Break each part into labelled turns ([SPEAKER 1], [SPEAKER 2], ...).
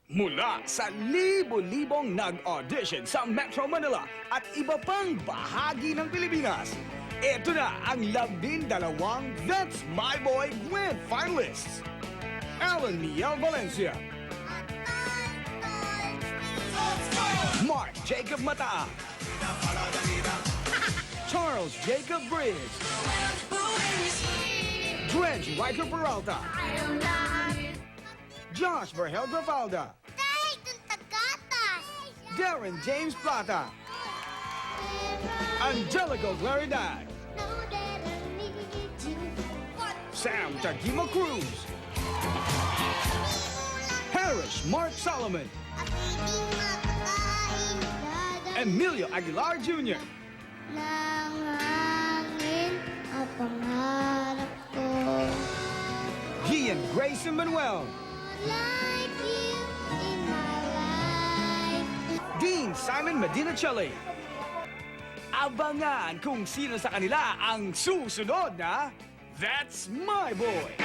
[SPEAKER 1] Mula sa libo-libong nag-audition sa Metro Manila at iba pang bahagi ng Pilipinas, ito na ang 12 That's My Boy Grand Finalists. Alan Miel Valencia, Mark Jacob Mataa, Charles Jacob Bridge, Dredge Riker Peralta, Josh Verhel Grafalda, Darren James Plata, Angelico Claridad, Sam Tagima Cruz, Harris Mark Solomon, Emilio Aguilar Jr.,
[SPEAKER 2] Langangin ang pangarap ko.
[SPEAKER 1] Gian Grayson Manuel,
[SPEAKER 2] Like you in my life.
[SPEAKER 1] Dean Simon Medina Chele. Abangan kung sino sa kanila ang susunod na That's My Boy.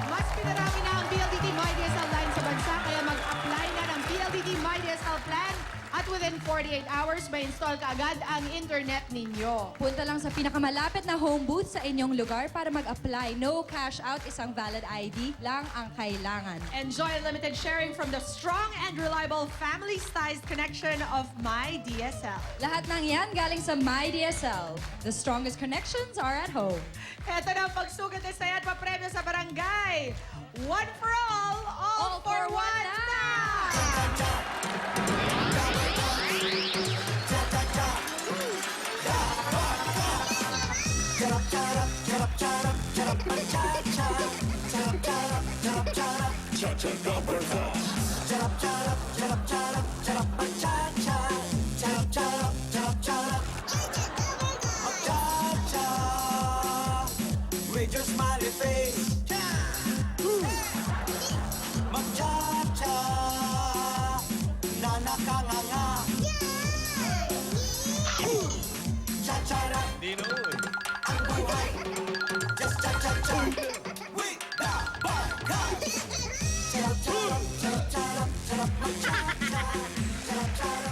[SPEAKER 3] Mas pinarami na ang PLDT MyDSL line sa bansa kaya mag-apply na ng PLDT MyDSL plan at within 48 hours may install ka agad ang internet ninyo.
[SPEAKER 4] Punta lang sa pinakamalapit na home booth sa inyong lugar para mag-apply. No cash out, isang valid ID lang ang kailangan.
[SPEAKER 3] Enjoy unlimited sharing from the strong and reliable family-sized connection of MyDSL.
[SPEAKER 4] Lahat ng yan galing sa MyDSL. The strongest connections are at home.
[SPEAKER 3] Eto na ang pagsugat ng saya at papremyo sa barangay. One for all for one na!
[SPEAKER 5] With your smiley face, mag-cha-cha, na nakanganga. Cha-cha-ra, ang buhay, just cha-cha-cha, with the barkad. Cha-cha-ra, cha-cha-ra, cha-ra, mag-cha-cha, cha-cha-ra.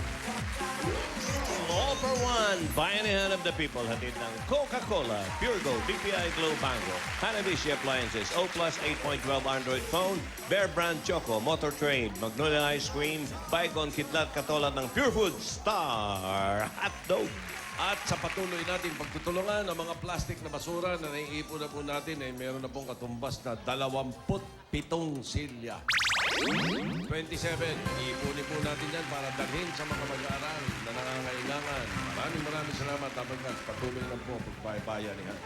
[SPEAKER 6] All for one, bayanihan of the people, hatid ng Coca-Cola, Pure Gold, BPI Glow Bango, Hanabishi Appliances, O Plus 8.12 Android phone, Bear Brand Choco, Motor Trade, Magnolia Ice Cream, Bicon Kidlat katulad ng Pure Food Star Hotdog.
[SPEAKER 7] At sa patuloy natin pagtutulungan ang mga plastic na basura na naiipon na po natin ay meron na pong katumbas na 27 silya. 27, iipunin po natin yan para dalhin sa mga mag-aaral na nangangailangan. Maraming salamat, Dabarkads. Patuloy lang po pagbaybayan niya.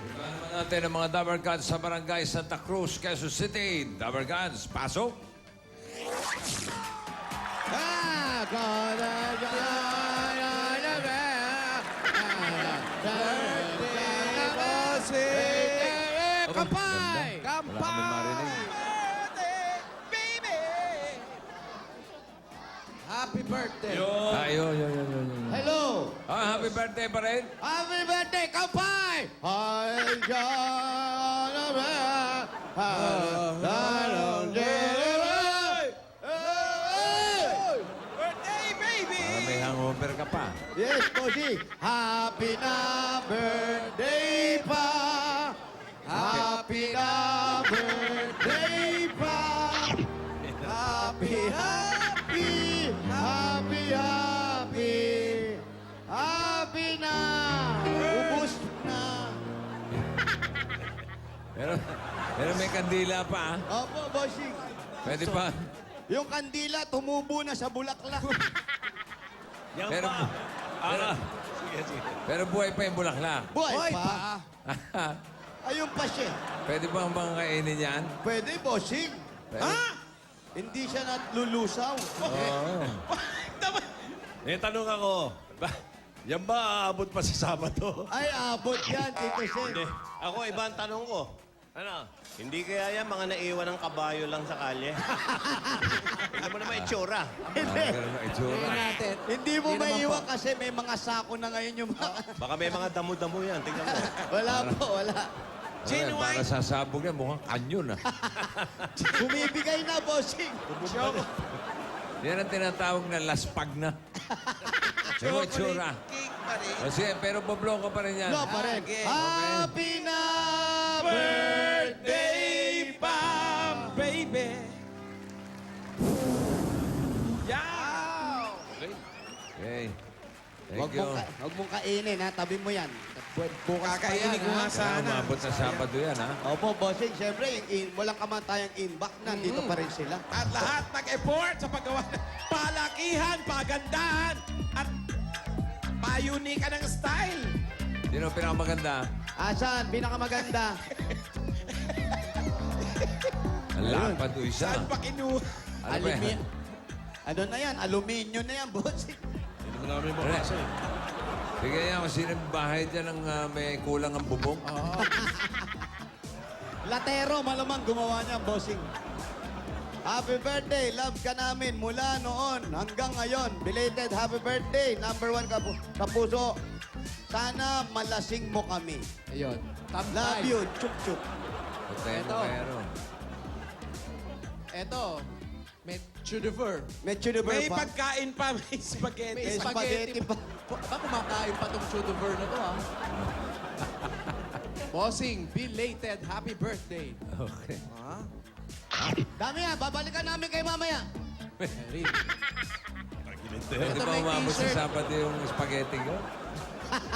[SPEAKER 8] Natin ang mga Dabarkads sa Barangay Santa Cruz, Quezon City. Dabarkads, pasok!
[SPEAKER 5] Kampay! Happy birthday!
[SPEAKER 8] Ayun.
[SPEAKER 5] Hello!
[SPEAKER 8] Happy birthday pa rin.
[SPEAKER 5] Happy birthday, Kampay! Hi, John! Birthday, baby!
[SPEAKER 8] Para may hangover ka pa.
[SPEAKER 5] Yes, Bossy. Happy na birthday pa. Happy na birthday pa. Happy, happy, happy, happy. Happy na. Ubus na.
[SPEAKER 8] Pero may kandila pa.
[SPEAKER 5] Opo, Bossy.
[SPEAKER 8] Pwede pa.
[SPEAKER 5] Yung kandila tumubo na sa bulaklak.
[SPEAKER 6] Yan
[SPEAKER 8] Pero,
[SPEAKER 6] pa.
[SPEAKER 8] pero buhay pa yung bulaklak.
[SPEAKER 5] Buhay pa. Ayun pa siya.
[SPEAKER 8] Pwede bang kainin yan?
[SPEAKER 5] Pwede, Bossing.
[SPEAKER 8] Pwede.
[SPEAKER 5] Ha? Hindi siya natlulusaw.
[SPEAKER 6] May tanong ako. Yan ba aabot pa sa Sabado?
[SPEAKER 5] Ay, abot yan, Tito Sen.
[SPEAKER 6] Hindi. Ako, iba ang tanong ko. Ano? Hindi kaya yan mga naiwan ng kabayo lang sa kalye? Tignan mo naman itsura.
[SPEAKER 5] Hindi.
[SPEAKER 8] Ganun ang itsura.
[SPEAKER 5] Hindi mo maiiwan kasi may mga sako na ngayon yung mga...
[SPEAKER 6] Baka may mga damo-damo yan. Tingnan mo.
[SPEAKER 5] Wala po, wala.
[SPEAKER 8] Genuine. Para sasabog yan, mukhang kanyon ah.
[SPEAKER 5] Bumibigay na, bossing.
[SPEAKER 8] Yan ang tinatawag na laspag na. Yung itsura.
[SPEAKER 7] Cake pa rin.
[SPEAKER 8] Kasi, pero pabloko pa rin yan.
[SPEAKER 5] No, pa rin.
[SPEAKER 7] Okay.
[SPEAKER 5] Happy na birthday, Pam, baby.
[SPEAKER 8] Okay.
[SPEAKER 5] Huwag
[SPEAKER 8] Thank you.
[SPEAKER 5] mong kainin, ha? Tabi mo yan. Bukas pa
[SPEAKER 7] Kakainin
[SPEAKER 5] yan,
[SPEAKER 7] ko nga
[SPEAKER 5] ha?
[SPEAKER 8] Sana umabot sa Sabado yan, ha?
[SPEAKER 5] Opo, bossing. Siyempre, walang kamantayang inbox na. Dito pa rin sila.
[SPEAKER 9] At lahat nag-effort sa paggawa ng palakihan, pagandahan, at pa-unique ng style.
[SPEAKER 8] Sino ang pinakamaganda?
[SPEAKER 5] Asan? Pinakamaganda.
[SPEAKER 8] Ang lapad o isa.
[SPEAKER 9] Saan pa kinuha?
[SPEAKER 8] Ano ba yan?
[SPEAKER 5] Ano na yan? Aluminyo na yan, bossing.
[SPEAKER 7] Hindi mo namin mabasa eh.
[SPEAKER 8] Sige yan, kung sino yung bahay dyan ang may kulang ang bubong.
[SPEAKER 5] Latero, malamang gumawa niya, bossing. Happy birthday, love ka namin mula noon hanggang ngayon. Belated happy birthday, number 1 kapuso. Sana malasing mo kami.
[SPEAKER 3] Ayun. Top
[SPEAKER 5] Love
[SPEAKER 3] 5.
[SPEAKER 5] you, chup chup.
[SPEAKER 8] Poteno, pero.
[SPEAKER 3] Eto. May chudifer.
[SPEAKER 5] Medyo na
[SPEAKER 9] May
[SPEAKER 5] pa.
[SPEAKER 9] pagkain pa, may spaghetti.
[SPEAKER 3] May
[SPEAKER 5] May spaghetti pa.
[SPEAKER 3] Ba kumakain pa tong chudifer na to, ha? Bossing, belated happy birthday.
[SPEAKER 8] Okay.
[SPEAKER 5] Dami yan, babalikan namin kay mamaya.
[SPEAKER 3] Very.
[SPEAKER 8] Pwede
[SPEAKER 3] Ito
[SPEAKER 8] ba
[SPEAKER 3] may
[SPEAKER 8] umabot sa
[SPEAKER 3] t-shirt.
[SPEAKER 8] Sabado yung spaghetti ko?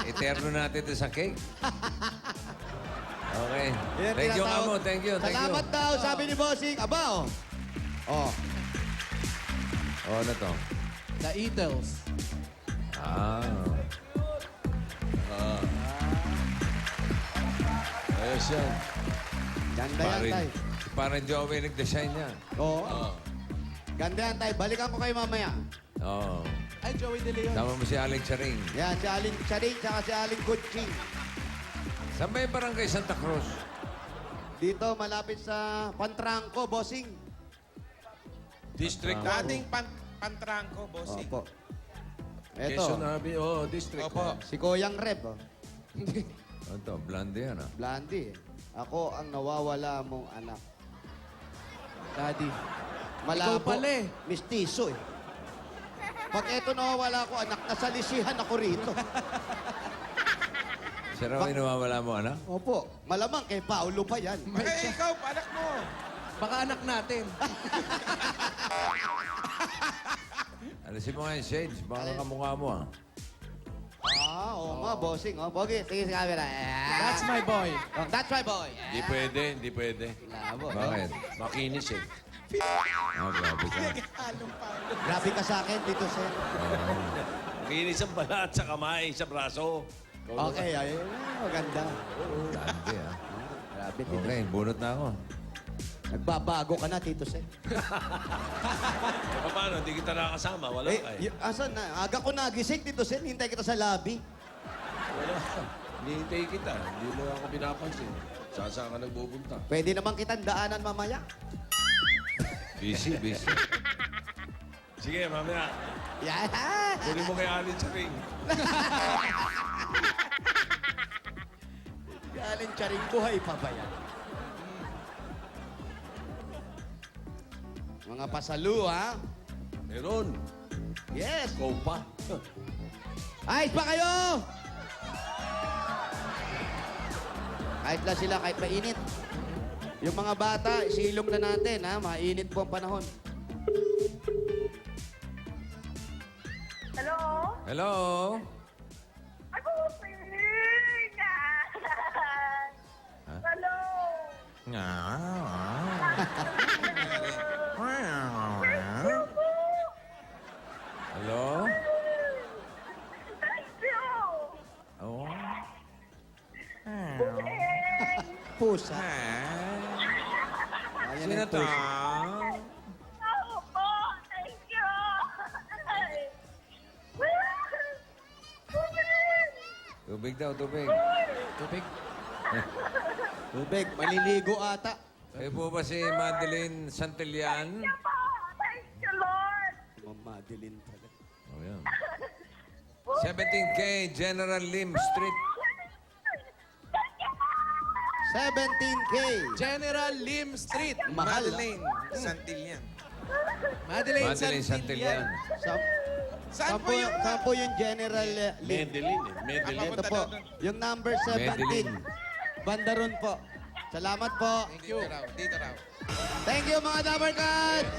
[SPEAKER 8] Eterno natin ito sa cake. Okay.
[SPEAKER 5] Yan
[SPEAKER 8] Thank you,
[SPEAKER 5] tinatawag.
[SPEAKER 8] Amo. Thank you. Thank you.
[SPEAKER 5] Salamat daw, sabi ni bossing. Aba, oh. Oh.
[SPEAKER 8] Oh, ano to?
[SPEAKER 3] The Eatles.
[SPEAKER 8] Ah.
[SPEAKER 7] Ayos yan.
[SPEAKER 5] Ganda yan,
[SPEAKER 8] Parang,
[SPEAKER 5] tay.
[SPEAKER 8] parang Joey nag-design yan.
[SPEAKER 5] Oo. Ganda yan, tay. Balikan ko kayo mamaya.
[SPEAKER 8] Oo.
[SPEAKER 3] Ay, Joey De Leon.
[SPEAKER 8] Tama mo si Alex Charing.
[SPEAKER 5] Yan, si Aling Charing, tsaka si Aling Kutsing.
[SPEAKER 8] Saan ba yung barangay Santa Cruz?
[SPEAKER 5] Dito, malapit sa Pantranco, bossing.
[SPEAKER 7] District
[SPEAKER 9] Dating pantrangko, bossing.
[SPEAKER 5] Opo.
[SPEAKER 7] Quezon
[SPEAKER 5] Eto,
[SPEAKER 7] Abbey, district.
[SPEAKER 9] Opo.
[SPEAKER 5] si Koyang Rep, oh.
[SPEAKER 8] Ano to? Blondie yan, ah.
[SPEAKER 5] Blondie. Ako ang nawawala mong anak.
[SPEAKER 3] Daddy.
[SPEAKER 5] Malabo.
[SPEAKER 3] Ikaw pala eh.
[SPEAKER 5] Mistiso eh. Pag eto nawawala ko, anak, nasalisihan ako rito.
[SPEAKER 8] Siya raw yung nawawala mo, anak?
[SPEAKER 5] Opo. Malamang kay Paulo pa yan.
[SPEAKER 9] Eh, ikaw, anak mo.
[SPEAKER 3] Baka anak natin.
[SPEAKER 8] Alisin mo nga yung shades. Baka kamukha mo, ah.
[SPEAKER 5] Oo nga, bossing. Oh, Pogi, tingin sa camera.
[SPEAKER 3] That's my boy.
[SPEAKER 5] Oh, that's my boy.
[SPEAKER 7] Hindi pwede, hindi pwede.
[SPEAKER 5] Labo.
[SPEAKER 8] Bakit?
[SPEAKER 7] Makinis eh.
[SPEAKER 8] Ah, grabe ka.
[SPEAKER 5] Grabe ka sa akin, Tito Sen.
[SPEAKER 7] Makinis ang balat sa kamay, sa braso.
[SPEAKER 5] Okay, ay, maganda.
[SPEAKER 8] Blondie, ah.
[SPEAKER 5] Grabe, Tito
[SPEAKER 8] Okay, bunot na ako.
[SPEAKER 5] Nagbabago ka na, Tito Sen.
[SPEAKER 7] E paano, hindi kita nakasama, wala
[SPEAKER 5] Eh,
[SPEAKER 7] ka eh.
[SPEAKER 5] asan na? Aga ko nagising, Tito Sen. Hintay kita sa lobby.
[SPEAKER 7] Wala. Hinihintay kita, hindi mo ako pinapansin. Saan ka nagpupunta?
[SPEAKER 5] Pwede naman kitang daanan mamaya.
[SPEAKER 8] Busy, busy.
[SPEAKER 7] Sige, mamaya.
[SPEAKER 5] Yan.
[SPEAKER 7] Kunin mo kay Alin sa ring.
[SPEAKER 5] Galing Charing, buhay pa ba yan? Mga pasalu, ha?
[SPEAKER 7] Meron.
[SPEAKER 5] Yes.
[SPEAKER 7] Ikaw pa.
[SPEAKER 5] Ayos pa kayo? Kahit lang sila, kahit mainit. Yung mga bata, isilong na natin, ha? Mainit po ang panahon.
[SPEAKER 10] Hello?
[SPEAKER 8] Hello?
[SPEAKER 10] Ako, Pina! Hello?
[SPEAKER 8] Hello?
[SPEAKER 10] Thank you!
[SPEAKER 8] Oh.
[SPEAKER 5] Pusa. Ayan
[SPEAKER 8] Sino
[SPEAKER 5] ang
[SPEAKER 8] to?
[SPEAKER 5] pusa.
[SPEAKER 10] Ako po! Thank you!
[SPEAKER 8] Tubig daw, tubig.
[SPEAKER 3] Tubig.
[SPEAKER 5] Tubig, maliligo ata.
[SPEAKER 8] Kayo po ba si Madeline Santillan?
[SPEAKER 10] Thank you, Lord!
[SPEAKER 5] Mamadilin talaga.
[SPEAKER 8] Oh, yan. 17K General Lim Street.
[SPEAKER 5] 17K.
[SPEAKER 9] General Lim Street.
[SPEAKER 5] Mahal,
[SPEAKER 9] Madeleine Santillan.
[SPEAKER 8] Madeline Santillan.
[SPEAKER 9] Saan po yung...
[SPEAKER 5] Saan po yung General Lim?
[SPEAKER 7] Medellin eh. Medellin.
[SPEAKER 5] Ito po, yung number 17.
[SPEAKER 8] Medellin.
[SPEAKER 5] Bandaron po. Salamat po.
[SPEAKER 9] Thank you. Dito raw.
[SPEAKER 5] Thank you mga Dabber Cats!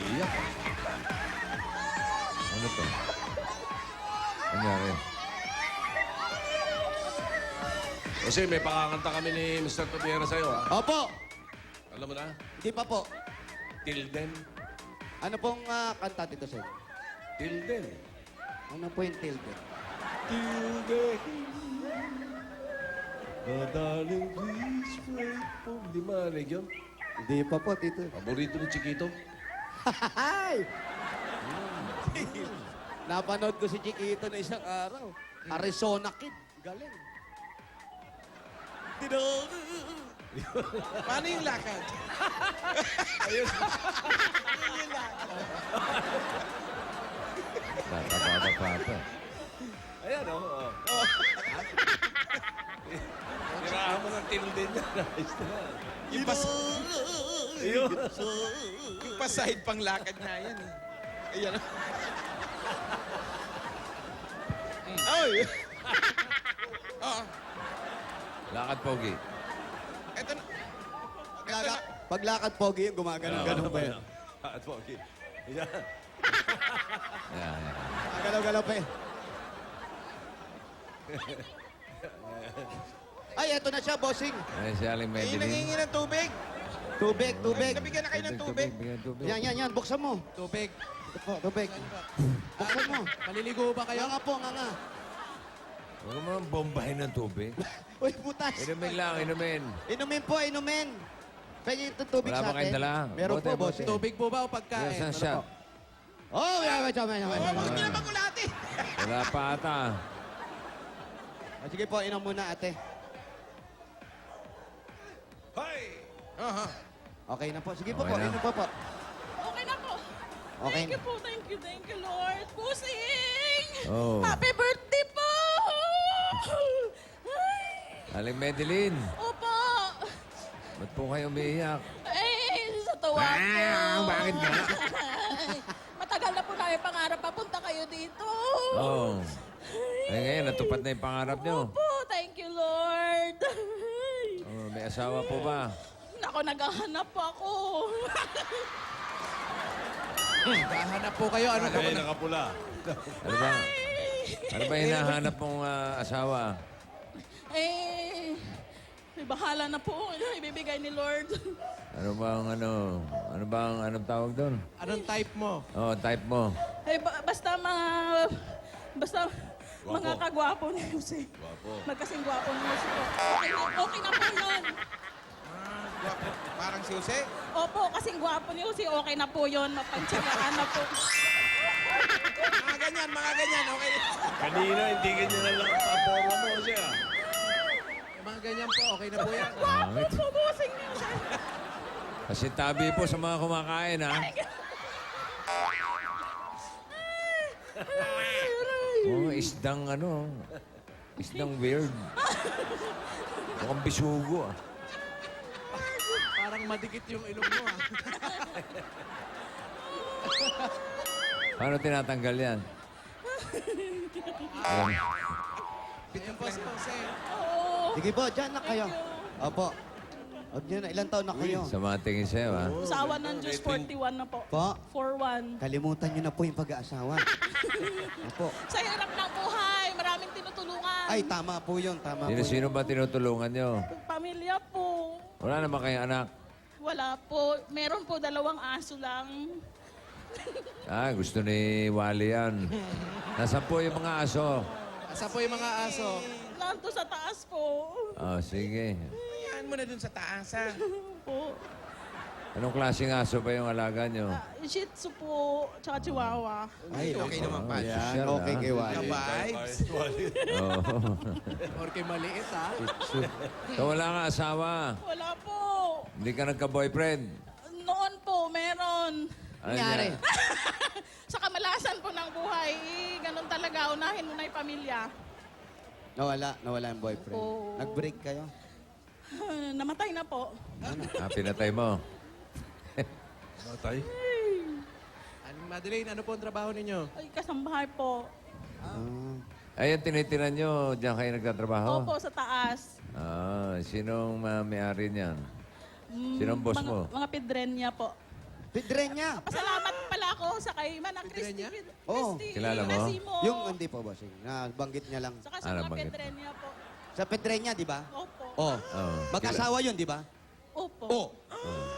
[SPEAKER 8] Iyak. Ano to? Nangyari?
[SPEAKER 7] Kasi may pakakanta kami ni Mr. Tobiera sa'yo, ha?
[SPEAKER 5] Opo,
[SPEAKER 7] Alam mo na?
[SPEAKER 5] di pa po.
[SPEAKER 7] Tilden.
[SPEAKER 5] Ano pong kanta dito sir?
[SPEAKER 7] Tilden.
[SPEAKER 5] Ano po yung tilde?
[SPEAKER 7] Tilden. Darling, please wait for... Di marinig yun?
[SPEAKER 5] Di pa po, tito.
[SPEAKER 7] Paborito ni Chiquito?
[SPEAKER 5] Hi! Napanood ko si Chiquito na isang araw. Arizona Kid. Galing.
[SPEAKER 9] Paano yung lakad?
[SPEAKER 8] Papa.
[SPEAKER 7] Ayan, oh. Tirahan mo ng Tilden yan. Ayos na.
[SPEAKER 9] Yung pa-side pang lakad na yan. Eh. Ayan. Ay! Oo.
[SPEAKER 8] Lakad pogi.
[SPEAKER 9] Ito na.
[SPEAKER 5] Paglakad pogi yung gumagano'n-ganon pa yun.
[SPEAKER 7] At okay. Ayan.
[SPEAKER 8] Yan.
[SPEAKER 5] Galaw-galaw pa eh. Ay, eto na siya, bossing.
[SPEAKER 8] Ay, si Aling
[SPEAKER 9] Ay,
[SPEAKER 8] Medellin.
[SPEAKER 9] nangingi ng tubig.
[SPEAKER 5] Tubig, tubig.
[SPEAKER 9] Nabigyan na kayo ng tubig.
[SPEAKER 8] Bigyan tubig.
[SPEAKER 5] Yan. Buksan mo.
[SPEAKER 9] Tubig.
[SPEAKER 5] Ito po, tubig. Buksan mo.
[SPEAKER 9] Maliligo ba kayo?
[SPEAKER 5] Nga po, nga.
[SPEAKER 8] Huwag mo nang bombahin ng tubig.
[SPEAKER 5] Uy, butas.
[SPEAKER 8] Inumin lang, inumin.
[SPEAKER 5] Inumin po, inumin. Pwede yung tubig
[SPEAKER 8] Wala
[SPEAKER 5] sa
[SPEAKER 8] ba kayong
[SPEAKER 5] atin.
[SPEAKER 8] dala?
[SPEAKER 5] Meron
[SPEAKER 8] Bote,
[SPEAKER 5] po,
[SPEAKER 8] bote.
[SPEAKER 5] bossing.
[SPEAKER 9] Tubig po ba o pagkain?
[SPEAKER 8] Yes, shot.
[SPEAKER 5] Oh, may.
[SPEAKER 9] Bakit nyo naman kulati?
[SPEAKER 8] Wala pa ata.
[SPEAKER 5] Sige po, inom muna, ate.
[SPEAKER 7] Hoy!
[SPEAKER 9] Aha.
[SPEAKER 5] Okay na po. Sige po
[SPEAKER 8] Okay
[SPEAKER 5] po,
[SPEAKER 8] na.
[SPEAKER 5] inom po po.
[SPEAKER 10] Okay na po.
[SPEAKER 5] Okay.
[SPEAKER 10] Thank you, Lord. Pusing!
[SPEAKER 8] Oh.
[SPEAKER 10] Happy birthday po!
[SPEAKER 8] Aling Medellin.
[SPEAKER 10] Opo!
[SPEAKER 8] Ba't po kayo umiiyak?
[SPEAKER 10] Sa tuwa ko.
[SPEAKER 8] Bakit nga?
[SPEAKER 10] Matagal na po namin pangarap papunta kayo dito.
[SPEAKER 8] Oo. Eh ngayon, natupad na yung pangarap nyo.
[SPEAKER 10] Opo, thank you, Lord.
[SPEAKER 8] Oh, may asawa po ba?
[SPEAKER 10] Nako, naghahanap po ako.
[SPEAKER 9] Hahanap po kayo. Ano po?
[SPEAKER 7] Ay, nakapula.
[SPEAKER 8] Ano ba? Ano ba hinahanap mong asawa?
[SPEAKER 10] May bahala na po. Ibibigay ni Lord.
[SPEAKER 8] Ano bang anong tawag doon?
[SPEAKER 9] Anong type mo?
[SPEAKER 8] Oh, type mo.
[SPEAKER 10] Basta mga kagwapo ni Jose. Magkasing gwapo ni Jose po. Okay na po yun.
[SPEAKER 9] Guwapo. Parang si Jose?
[SPEAKER 10] Opo, kasing gwapo ni Jose. Okay na po yun. Mapagtsagaan na po.
[SPEAKER 9] Mga ganyan. Okay.
[SPEAKER 7] Kanina, hindi ganyan na lang ang forma mo siya.
[SPEAKER 9] Mga ganyan po. Okay na po yan.
[SPEAKER 8] Bakit?
[SPEAKER 10] Pupusing ni Jose.
[SPEAKER 8] Kasi tabi po sa mga kumakain, ha? Oh, isdang weird. Mukhang bisugo, ah.
[SPEAKER 9] Parang madikit yung ilong mo, ha?
[SPEAKER 8] Paano tinatanggal yan? Ayan.
[SPEAKER 9] Ayun po si Jose.
[SPEAKER 10] Oo.
[SPEAKER 5] Sige po, dyan na kayo. Opo. Huwag niyo na, ilang taon na kayo?
[SPEAKER 8] Sa mga tingin sa'yo, ha?
[SPEAKER 10] Asawa ng Diyos, 41 na po.
[SPEAKER 5] Po,
[SPEAKER 10] 41.
[SPEAKER 5] kalimutan niyo na po yung pag-aasawa. Opo.
[SPEAKER 10] Sa hirap ng buhay, maraming tinutulungan.
[SPEAKER 5] Ay, tama po yun, tama po yun.
[SPEAKER 8] Sino ba tinutulungan nyo?
[SPEAKER 10] Pamilya po.
[SPEAKER 8] Wala naman kayong anak.
[SPEAKER 10] Wala po. Meron po 2 aso lang.
[SPEAKER 8] Ah, gusto ni Wally yan. Nasaan po yung mga aso?
[SPEAKER 9] Asa po yung mga aso?
[SPEAKER 10] Nanto sa taas po.
[SPEAKER 8] Oh, sige.
[SPEAKER 9] Ayan mo na dun sa taas, ha?
[SPEAKER 10] Po.
[SPEAKER 8] Anong klaseng aso ba yung alaga nyo?
[SPEAKER 10] Shih Tzu po, tsaka Chihuahua.
[SPEAKER 5] Ay,
[SPEAKER 9] Okay naman pa.
[SPEAKER 5] Yan,
[SPEAKER 8] Social,
[SPEAKER 5] okay
[SPEAKER 8] ah.
[SPEAKER 5] kay Wally.
[SPEAKER 9] Ka-vibes.
[SPEAKER 8] Oh.
[SPEAKER 9] Or kay maliit, ha?
[SPEAKER 8] So, wala ka asawa.
[SPEAKER 10] Wala po.
[SPEAKER 8] Hindi ka nagka-boyfriend.
[SPEAKER 10] Noon po, meron.
[SPEAKER 8] Ano yan?
[SPEAKER 10] Sa kamalasan po ng buhay, ganun talaga, unahin mo na yung pamilya.
[SPEAKER 5] Nawala yung boyfriend.
[SPEAKER 10] Oo.
[SPEAKER 5] Nag-break kayo?
[SPEAKER 10] Namatay na po.
[SPEAKER 8] Pinatay mo.
[SPEAKER 7] Matay.
[SPEAKER 9] Madeline, ano po ang trabaho ninyo?
[SPEAKER 10] Ay, kasambahay po.
[SPEAKER 8] Ayan, tinitiran nyo, diyan kayo nagtatrabaho?
[SPEAKER 10] Opo, sa taas.
[SPEAKER 8] Sinong may-ari niyan? Sinong boss mo?
[SPEAKER 10] Mga pedrenya po.
[SPEAKER 5] Pidrenya!
[SPEAKER 10] Pasalamat pala ako sa kay Manang
[SPEAKER 9] Pedrenya?
[SPEAKER 10] Christy.
[SPEAKER 5] Oo.
[SPEAKER 8] Kilala mo?
[SPEAKER 10] Nasimo.
[SPEAKER 5] Yung hindi po, bossing. Nabanggit niya lang.
[SPEAKER 10] Saka sa
[SPEAKER 8] Ano,
[SPEAKER 10] mga
[SPEAKER 8] bakit?
[SPEAKER 10] pedrenya po.
[SPEAKER 5] Sa Pedrenya, di ba?
[SPEAKER 10] Opo.
[SPEAKER 5] Oh.
[SPEAKER 8] Oo.
[SPEAKER 5] Mag-asawa yun, di ba?
[SPEAKER 10] Opo.
[SPEAKER 5] Oh.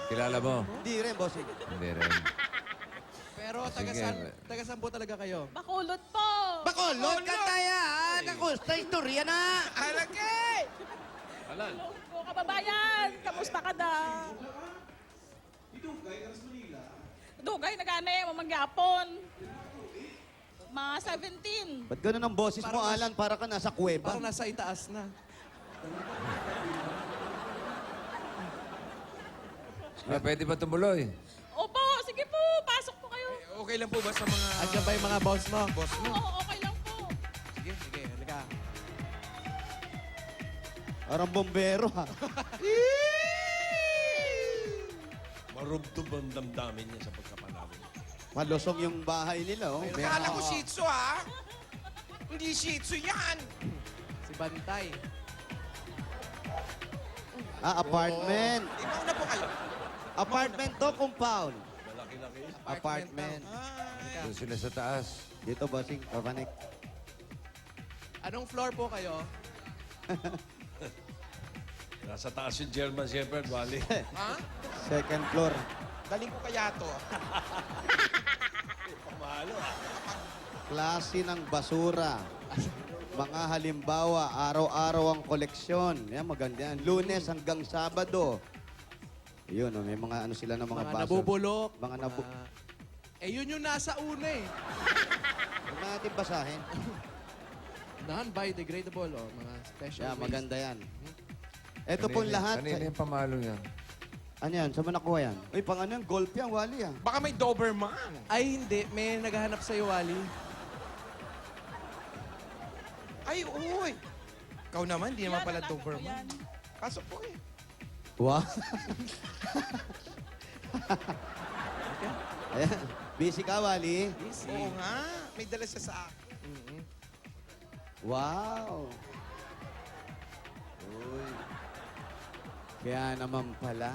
[SPEAKER 8] Kilala mo?
[SPEAKER 5] Hindi rin, bossing.
[SPEAKER 8] Hindi rin.
[SPEAKER 9] Pero taga saan po talaga kayo?
[SPEAKER 10] Bakulot po.
[SPEAKER 5] Bacolod ka tayo, Kakusta, istorya na!
[SPEAKER 9] Alagay!
[SPEAKER 7] Alan.
[SPEAKER 10] Hello po, kababayan. Kamusta ka na? Dugay na gani, mamanggapon. Mga 17.
[SPEAKER 5] Ba't ganun ang boses mo, Alan? Para ka nasa kuweba.
[SPEAKER 9] Parang nasa itaas na.
[SPEAKER 8] Pwede ba tumuloy?
[SPEAKER 10] Opo, sige po. Pasok po kayo.
[SPEAKER 9] Okay lang po ba sa mga... Andiyan ba yung mga boss mo? Boss mo?
[SPEAKER 10] Oo, okay lang po.
[SPEAKER 9] Sige, sige. Halika.
[SPEAKER 5] Parang bombero, ha?
[SPEAKER 7] Marubtob ang damdamin niya sa pagkapanalo.
[SPEAKER 5] Malusog yung bahay nila, oh.
[SPEAKER 9] Akala ko Shih Tzu, ha? Hindi Shih Tzu yan. Si Bantay.
[SPEAKER 5] Apartment.
[SPEAKER 9] Ikaw na po kayo.
[SPEAKER 5] Apartment to, compound.
[SPEAKER 7] Malaki-laki.
[SPEAKER 5] Apartment.
[SPEAKER 8] Doon sila sa taas.
[SPEAKER 5] Dito, bossing. Papanik.
[SPEAKER 9] Anong floor po kayo?
[SPEAKER 7] Nasa taas yung German Shepherd, Wally.
[SPEAKER 9] Ha?
[SPEAKER 5] Second floor.
[SPEAKER 9] Daling ko kaya to.
[SPEAKER 7] Pamalo, ah.
[SPEAKER 5] Klase ng basura. Mga halimbawa, araw-araw ang koleksyon. Yan, maganda yan. Lunes hanggang Sabado. Yun, oh, may mga ano sila ng mga
[SPEAKER 9] Mga
[SPEAKER 5] basura.
[SPEAKER 9] nabubulok.
[SPEAKER 5] Mga nabu...
[SPEAKER 9] Yun yung nasa una eh.
[SPEAKER 5] Huwag natin basahin.
[SPEAKER 9] Non-biodegradable, oh. Mga special
[SPEAKER 5] Yan,
[SPEAKER 9] waste.
[SPEAKER 5] maganda yan. Ito pong lahat.
[SPEAKER 8] Kanina yung pamalo yan.
[SPEAKER 5] Ano yan? Saan mo nakuha yan? Uy, pang ano yan? Golf yan, Wally yan.
[SPEAKER 9] Baka may Doberman. Ay, hindi. May naghahanap sa'yo, Wally. Ay, uy. Ikaw naman, hindi naman pala
[SPEAKER 10] Yan, alaga ko
[SPEAKER 9] Doberman.
[SPEAKER 10] yan.
[SPEAKER 9] Pasok po eh.
[SPEAKER 5] Wow. Ayan. Busy ka, Wally.
[SPEAKER 9] Oo nga. May dala siya sa akin.
[SPEAKER 5] Wow. Uy. Kaya naman pala.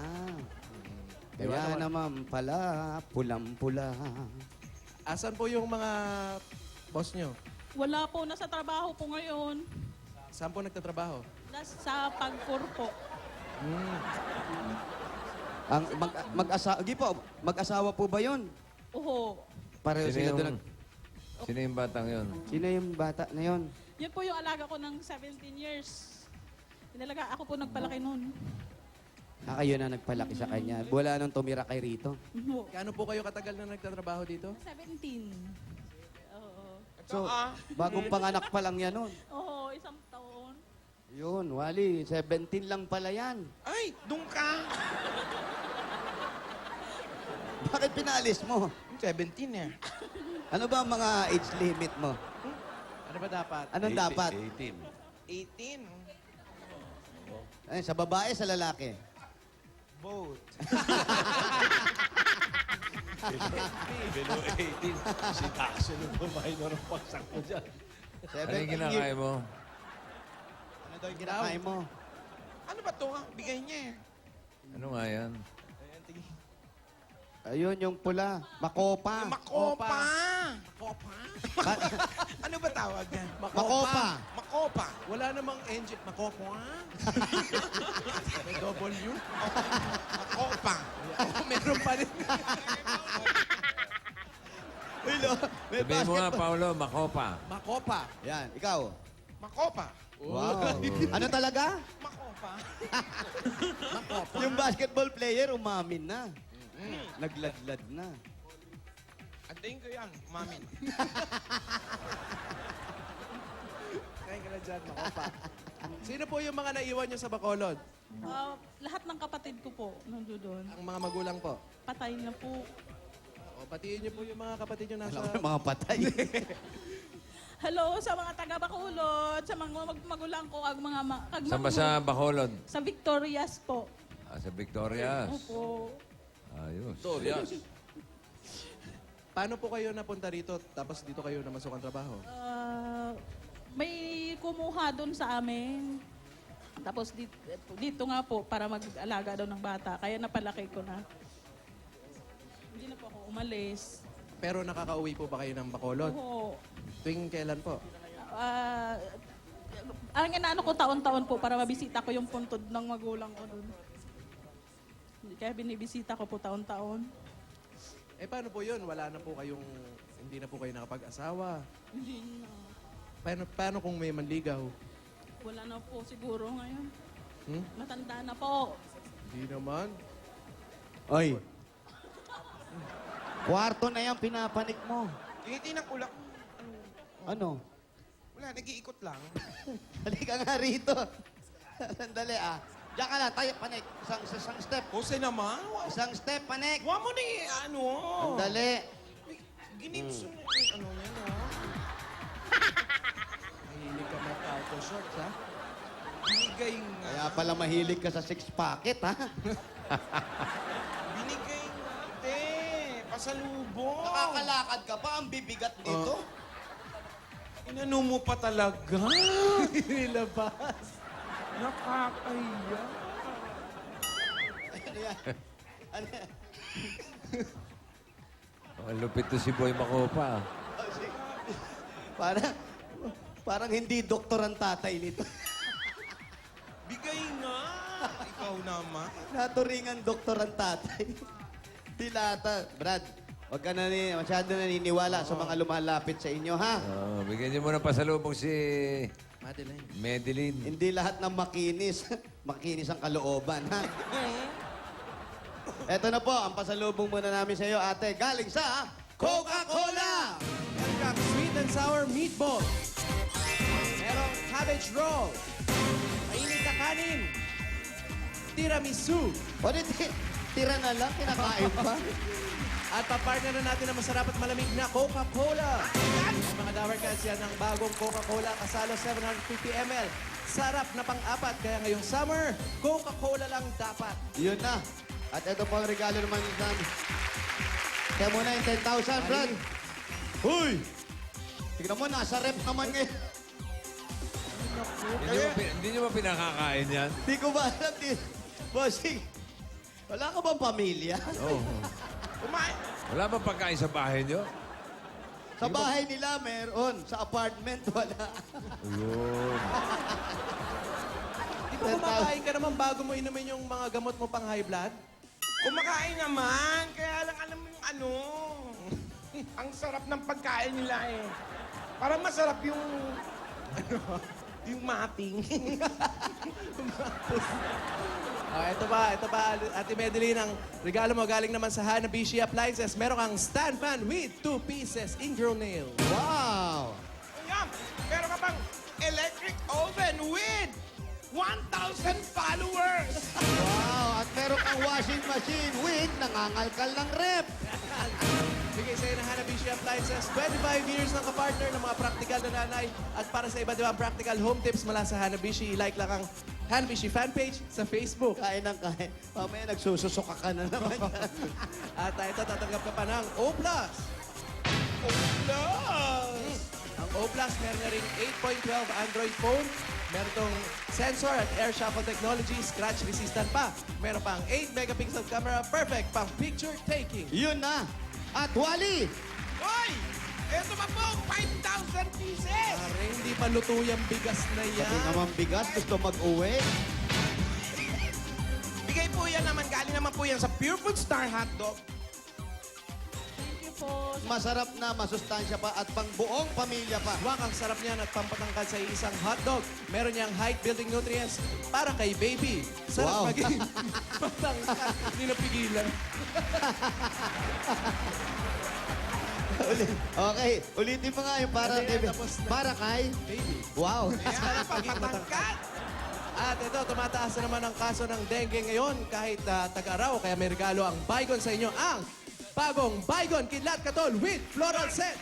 [SPEAKER 5] Kaya naman pala, pulang-pula.
[SPEAKER 9] Asan po yung mga boss nyo?
[SPEAKER 10] Wala po, nasa trabaho po ngayon.
[SPEAKER 9] Saan po nagtatrabaho?
[SPEAKER 10] Nasa pagkurpo.
[SPEAKER 5] Ang mag-asawa po ba 'yon?
[SPEAKER 10] Oho.
[SPEAKER 5] Pareho sila doon.
[SPEAKER 8] Sino yung batang yun?
[SPEAKER 5] Sino yung bata na 'yon?
[SPEAKER 10] Yun po yung alaga ko ng 17 years. Inalaga, ako po nagpalaki nun.
[SPEAKER 5] Kayo na nagpalaki sa kanya. Wala nang tumira kay Rito.
[SPEAKER 10] Oho.
[SPEAKER 9] Gaano po kayo katagal na nagtatrabaho dito?
[SPEAKER 10] 17. Oo.
[SPEAKER 5] So, bagong panganak pa lang yan nun.
[SPEAKER 10] Oo, isang taon.
[SPEAKER 5] Yun, Wally, 17 lang pala yan.
[SPEAKER 9] Ay, doon ka.
[SPEAKER 5] Bakit pinalis mo?
[SPEAKER 9] 17 eh.
[SPEAKER 5] Ano ba ang mga age limit mo?
[SPEAKER 9] Ano ba dapat?
[SPEAKER 5] Anong dapat?
[SPEAKER 7] 18.
[SPEAKER 9] 18.
[SPEAKER 5] Ay, sa babae, sa lalaki?
[SPEAKER 9] Both.
[SPEAKER 7] Below 18. Si Taxi nung bumahay na rin pagsak mo dyan.
[SPEAKER 8] Ano yung kinakaya mo?
[SPEAKER 5] Ano daw yung kinakain mo?
[SPEAKER 9] Ano ba to? Bigay niya eh.
[SPEAKER 8] Ano nga yan?
[SPEAKER 5] Ayun, yung pula. Makopa.
[SPEAKER 9] Makopa. Makopa? Ano ba tawag yan?
[SPEAKER 5] Makopa.
[SPEAKER 9] Makopa. Wala namang engine. Makopa. May W. Makopa. Meron pa rin.
[SPEAKER 5] Uy, lo, may
[SPEAKER 8] Sabihin mo nga,
[SPEAKER 5] basketball.
[SPEAKER 8] Paolo, Makopa.
[SPEAKER 9] Makopa.
[SPEAKER 5] Yan, ikaw.
[SPEAKER 9] Makopa.
[SPEAKER 5] Wow. Ano talaga?
[SPEAKER 9] Makopa.
[SPEAKER 5] Yung basketball player, umamin na. Nagladlad na.
[SPEAKER 9] Antayin ko yan, mamin. Kain ka na dyan, Makopa. Sino po yung mga naiwan nyo sa Bacolod?
[SPEAKER 10] Lahat ng kapatid ko po nandun.
[SPEAKER 9] Ang mga magulang po.
[SPEAKER 10] Patay na po.
[SPEAKER 9] O, batiin nyo po yung mga kapatid nyo nasa...
[SPEAKER 5] Alam ko yung mga patay.
[SPEAKER 10] Hello sa mga taga Bacolod, sa mga magulang ko, ag mga
[SPEAKER 8] Saan ba sa Bacolod?
[SPEAKER 10] Sa Victorias po.
[SPEAKER 8] Sa Victorias.
[SPEAKER 10] Opo.
[SPEAKER 8] Ayos.
[SPEAKER 9] Victorias. Paano po kayo napunta rito tapos dito kayo namasok ang trabaho?
[SPEAKER 10] May kumuha doon sa amin. Tapos dito nga po para mag-alaga daw ng bata. Kaya napalaki ko na. Hindi na po ako umalis.
[SPEAKER 9] Pero nakakauwi po ba kayo ng Bacolod?
[SPEAKER 10] Oo.
[SPEAKER 9] Tuwing kailan po?
[SPEAKER 10] Ang inaano ko taon-taon po para mabisita ko yung puntod ng magulang ko doon. Kaya binibisita ko po taon-taon.
[SPEAKER 9] Eh paano po yun? Wala na po kayong, hindi na po kayo nakapag-asawa.
[SPEAKER 10] Hindi na.
[SPEAKER 9] Paano kung may manligaw?
[SPEAKER 10] Wala na po siguro ngayon.
[SPEAKER 9] Hmm?
[SPEAKER 10] Matanda na po.
[SPEAKER 9] Hindi naman.
[SPEAKER 5] Oy. Kwarto na yan, pinapanik mo.
[SPEAKER 11] Tinitinang ko lang.
[SPEAKER 5] Ano?
[SPEAKER 11] Wala, nag-iikot lang.
[SPEAKER 5] Halika nga rito. Sandali ah. Diyan ka lang, tayo, panik. Isang step.
[SPEAKER 11] Jose naman.
[SPEAKER 5] Isang step, panik.
[SPEAKER 11] Huwag mo na ano.
[SPEAKER 5] Sandali.
[SPEAKER 11] Ginipso na yung ano niya, no?
[SPEAKER 9] Mahilig ka mga auto shorts, ha?
[SPEAKER 11] Binigay nga.
[SPEAKER 5] Kaya pala mahilig ka sa six packet, ha?
[SPEAKER 11] Binigay nga, te. Pasalubong.
[SPEAKER 5] Nakakalakad ka pa, ang bibigat nito.
[SPEAKER 11] Inano mo pa talaga.
[SPEAKER 9] Nilabas.
[SPEAKER 11] Nakakahiya.
[SPEAKER 5] Ano yan? Ano yan?
[SPEAKER 8] Ang lupit to si Boy Macopa.
[SPEAKER 5] Oh, sige. Parang hindi doktor ang tatay nito.
[SPEAKER 11] Bigay nga. Ikaw naman.
[SPEAKER 5] Naturingan doktor ang tatay. Dilata. Brad, huwag ka na masyado naniniwala sa mga lumalapit sa inyo, ha?
[SPEAKER 8] Bigyan niyo muna pasalubong si
[SPEAKER 9] Madeline.
[SPEAKER 8] Madeline.
[SPEAKER 5] Hindi lahat ng makinis. Makinis ang kalooban, ha? Eto na po, ang pasalubong muna namin sa iyo, ate. Galing sa Coca-Cola!
[SPEAKER 9] Meron sweet and sour meatball. Merong cabbage roll. Mainit na kanin. Tiramisu.
[SPEAKER 5] O di, tira na lang, kinakain pa.
[SPEAKER 9] At papartner na natin ang masarap at malamig na Coca-Cola. Mga Dower Cats, yan ang bagong Coca-Cola Kasalo 750 ml. Sarap na pang-apat, kaya ngayong summer, Coca-Cola lang dapat.
[SPEAKER 5] Yun na. At ito po ang regalo naman namin. Kaya muna yung 10,000, Brad. Huy! Tignan mo, nasa rep naman ngayon.
[SPEAKER 8] Hindi niyo ba pinakakain yan?
[SPEAKER 5] Di ko ba alam, Bossing, wala ka bang pamilya?
[SPEAKER 8] Oo.
[SPEAKER 11] Kumain.
[SPEAKER 8] Wala ba pagkain sa bahay niyo?
[SPEAKER 5] Sa bahay nila, meron. Sa apartment, wala.
[SPEAKER 8] Ayun.
[SPEAKER 9] Di ba kumakain ka naman bago mo inumin yung mga gamot mo pang high blood?
[SPEAKER 11] Kumakain naman. Kaya lang alam mo yung ano. Ang sarap ng pagkain nila eh. Parang masarap yung... Ano? Yung mating.
[SPEAKER 9] Ito pa, Ate Madeline, ang regalo mo galing naman sa Hanabishi Appliances. Meron kang stand fan with 2 pieces ingrown nail.
[SPEAKER 5] Wow!
[SPEAKER 11] Ayan. Meron ka pang electric oven with 1,000 followers.
[SPEAKER 5] Wow! At meron kang washing machine with nangangalkal ng rep.
[SPEAKER 9] Bigay sa'yo ng Hanabishi Appliances. 25 years ng kapartner ng mga practical na nanay. At para sa iba't ibang practical home tips mula sa Hanabishi, like lang ang Hanabishi fan page sa Facebook.
[SPEAKER 5] Kain ng kain. Mamaya nagsususuka ka na naman.
[SPEAKER 9] At ito, tatanggap ka pa ng O+. Ang O+, meron na rin 8.12 Android phone. Meron tong sensor at air shuffle technology, scratch resistant pa. Meron pang 8 megapixel camera, perfect pang picture taking.
[SPEAKER 5] Yun na. At Wally!
[SPEAKER 11] Hoy! Ito pa po, 5,000 pieces!
[SPEAKER 9] Pare, hindi pa luto yung bigas na yan.
[SPEAKER 5] Pati naman bigas, gusto mag-uwi.
[SPEAKER 11] Bigay po yan naman, galing naman po yan sa Pure Food Star Hotdog.
[SPEAKER 10] Thank you po.
[SPEAKER 5] Masarap na, masustansya pa, at pang buong pamilya pa.
[SPEAKER 9] Wak, ang sarap niyan at pampatangkad sa isang hotdog. Meron niyang height-building nutrients para kay baby. Sarap
[SPEAKER 5] Wow.
[SPEAKER 9] maging patangkad. Hindi napigilan.
[SPEAKER 5] Okay, ulitin mo nga yung para,
[SPEAKER 9] Hindi, tapos na.
[SPEAKER 5] para kay...
[SPEAKER 9] Baby.
[SPEAKER 5] Wow!
[SPEAKER 11] Ayan, pagpatangkad.
[SPEAKER 9] At ito, tumataas na naman ang kaso ng dengue ngayon kahit tag-araw. Kaya may regalo ang Baygon sa inyo. Ang bagong Baygon Kidlat Katol with Floral Scent.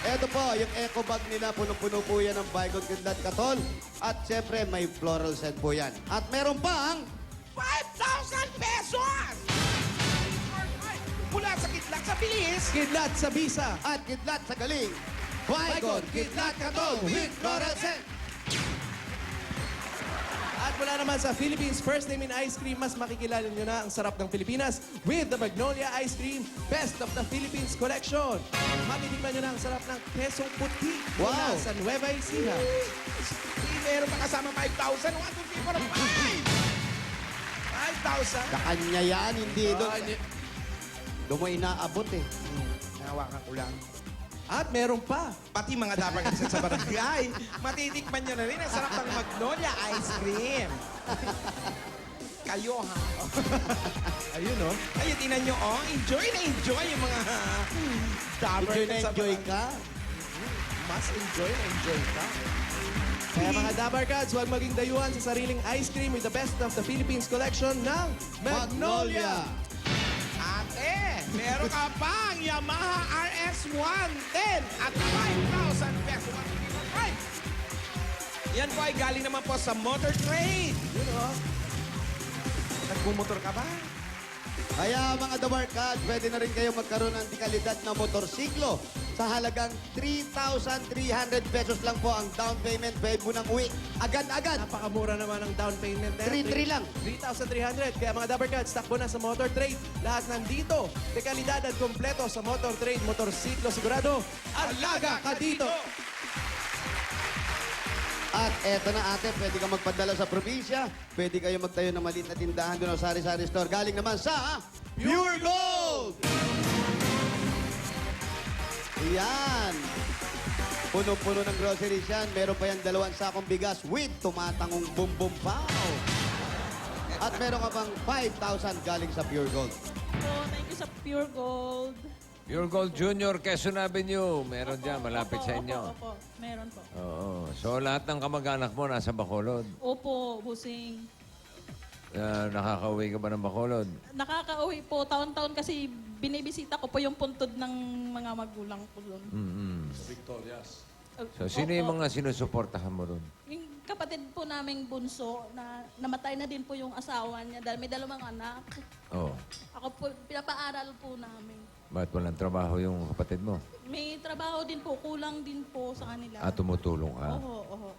[SPEAKER 5] Ito po, yung eco bag nila, puno-puno po yan ng Baygon Kidlat Katol. At siyempre, may floral scent po yan. At meron pang
[SPEAKER 11] 5,000 pesos! Mula sa Kidlat sa Bilis.
[SPEAKER 9] Kidlat sa Bisa.
[SPEAKER 5] at Kidlat sa Galing. Baygon Kidlat Katol with floral scent.
[SPEAKER 9] At mula naman sa Philippines First Name in Ice Cream, mas makikilala nyo na ang sarap ng Pilipinas with the Magnolia Ice Cream Best of the Philippines Collection. Matitikman nyo na ang sarap ng kesong puti mula
[SPEAKER 5] Wow.
[SPEAKER 9] sa Nueva Ecija.
[SPEAKER 11] Meron pa kasama 5,000. 1, 2, 3, 4, 5,000.
[SPEAKER 5] Sa kanya yan, hindi doon.
[SPEAKER 9] Ah,
[SPEAKER 5] Doon mo inaabot eh.
[SPEAKER 11] Nahawakan ko lang.
[SPEAKER 9] At meron pa.
[SPEAKER 11] Pati mga dapat kasi sa barangay, matitikman nyo na rin ang sarap ng Magnolia Ice Cream. Kayo, ha?
[SPEAKER 9] Ayun, no?
[SPEAKER 11] Ayun, tinan nyo, oh. Enjoy na enjoy yung mga dapat
[SPEAKER 5] Enjoy na enjoy ka.
[SPEAKER 9] Mas enjoy na enjoy ka. Kaya mga Dabar Cats, huwag maging dayuhan sa sariling ice cream with the Best of the Philippines Collection ng Magnolia.
[SPEAKER 11] Ate, meron ka pang Yamaha RS110 at 5,000 pesos. 1,500. Yan po ay galing naman po sa Motor Trade.
[SPEAKER 9] Yun, oh.
[SPEAKER 11] Nagbumotor ka ba?
[SPEAKER 5] Kaya mga Dabarkad, pwede na rin kayo magkaroon ng dekalidad na motorsiklo. Sa halagang 3,300 pesos lang po ang down payment. Pwede mo nang uwi. Agad-agad.
[SPEAKER 9] Napakamura naman ang down payment.
[SPEAKER 5] 3,300 lang.
[SPEAKER 9] 3,300. Kaya mga Dabar Cats, takbo na sa Motor Trade. Lahat nandito. Dekalidad at kompleto sa Motor Trade. Motorsiklo sigurado. Alaga ka dito.
[SPEAKER 5] At eto na ate, pwede ka magpadala sa probinsya. Pwede kayo magtayo ng maliit na tindahan doon sa sari-sari store. Galing naman sa Pure Gold! Yan. Puno-puno ng groceries yan. Meron pa yan 2 sakong bigas with tumatangong bumbum pao. At meron ka pang 5,000 galing sa Pure Gold.
[SPEAKER 10] Oh, thank you sa Pure Gold.
[SPEAKER 8] Pure Gold Junior, Quezon Avenue. Meron dyan, malapit sa inyo.
[SPEAKER 10] Opo, meron po.
[SPEAKER 8] Oo. So, lahat ng kamag-anak mo nasa Bacolod.
[SPEAKER 10] Opo, busing.
[SPEAKER 8] Nakakauwi ka ba ng Bacolod?
[SPEAKER 10] Nakakauwi po, taon-taon kasi binibisita ko po yung puntod ng mga magulang ko doon.
[SPEAKER 9] Victorias.
[SPEAKER 8] So, sino yung mga sinusuportahan mo ron?
[SPEAKER 10] Yung kapatid po naming bunso na namatay na din po yung asawa niya dahil may 2 anak.
[SPEAKER 8] Oo.
[SPEAKER 10] Ako po, pinapaaral po namin.
[SPEAKER 8] Bakit walang trabaho yung kapatid mo?
[SPEAKER 10] May trabaho din po, kulang din po sa kanila.
[SPEAKER 8] Tumutulong ka?
[SPEAKER 10] Oo.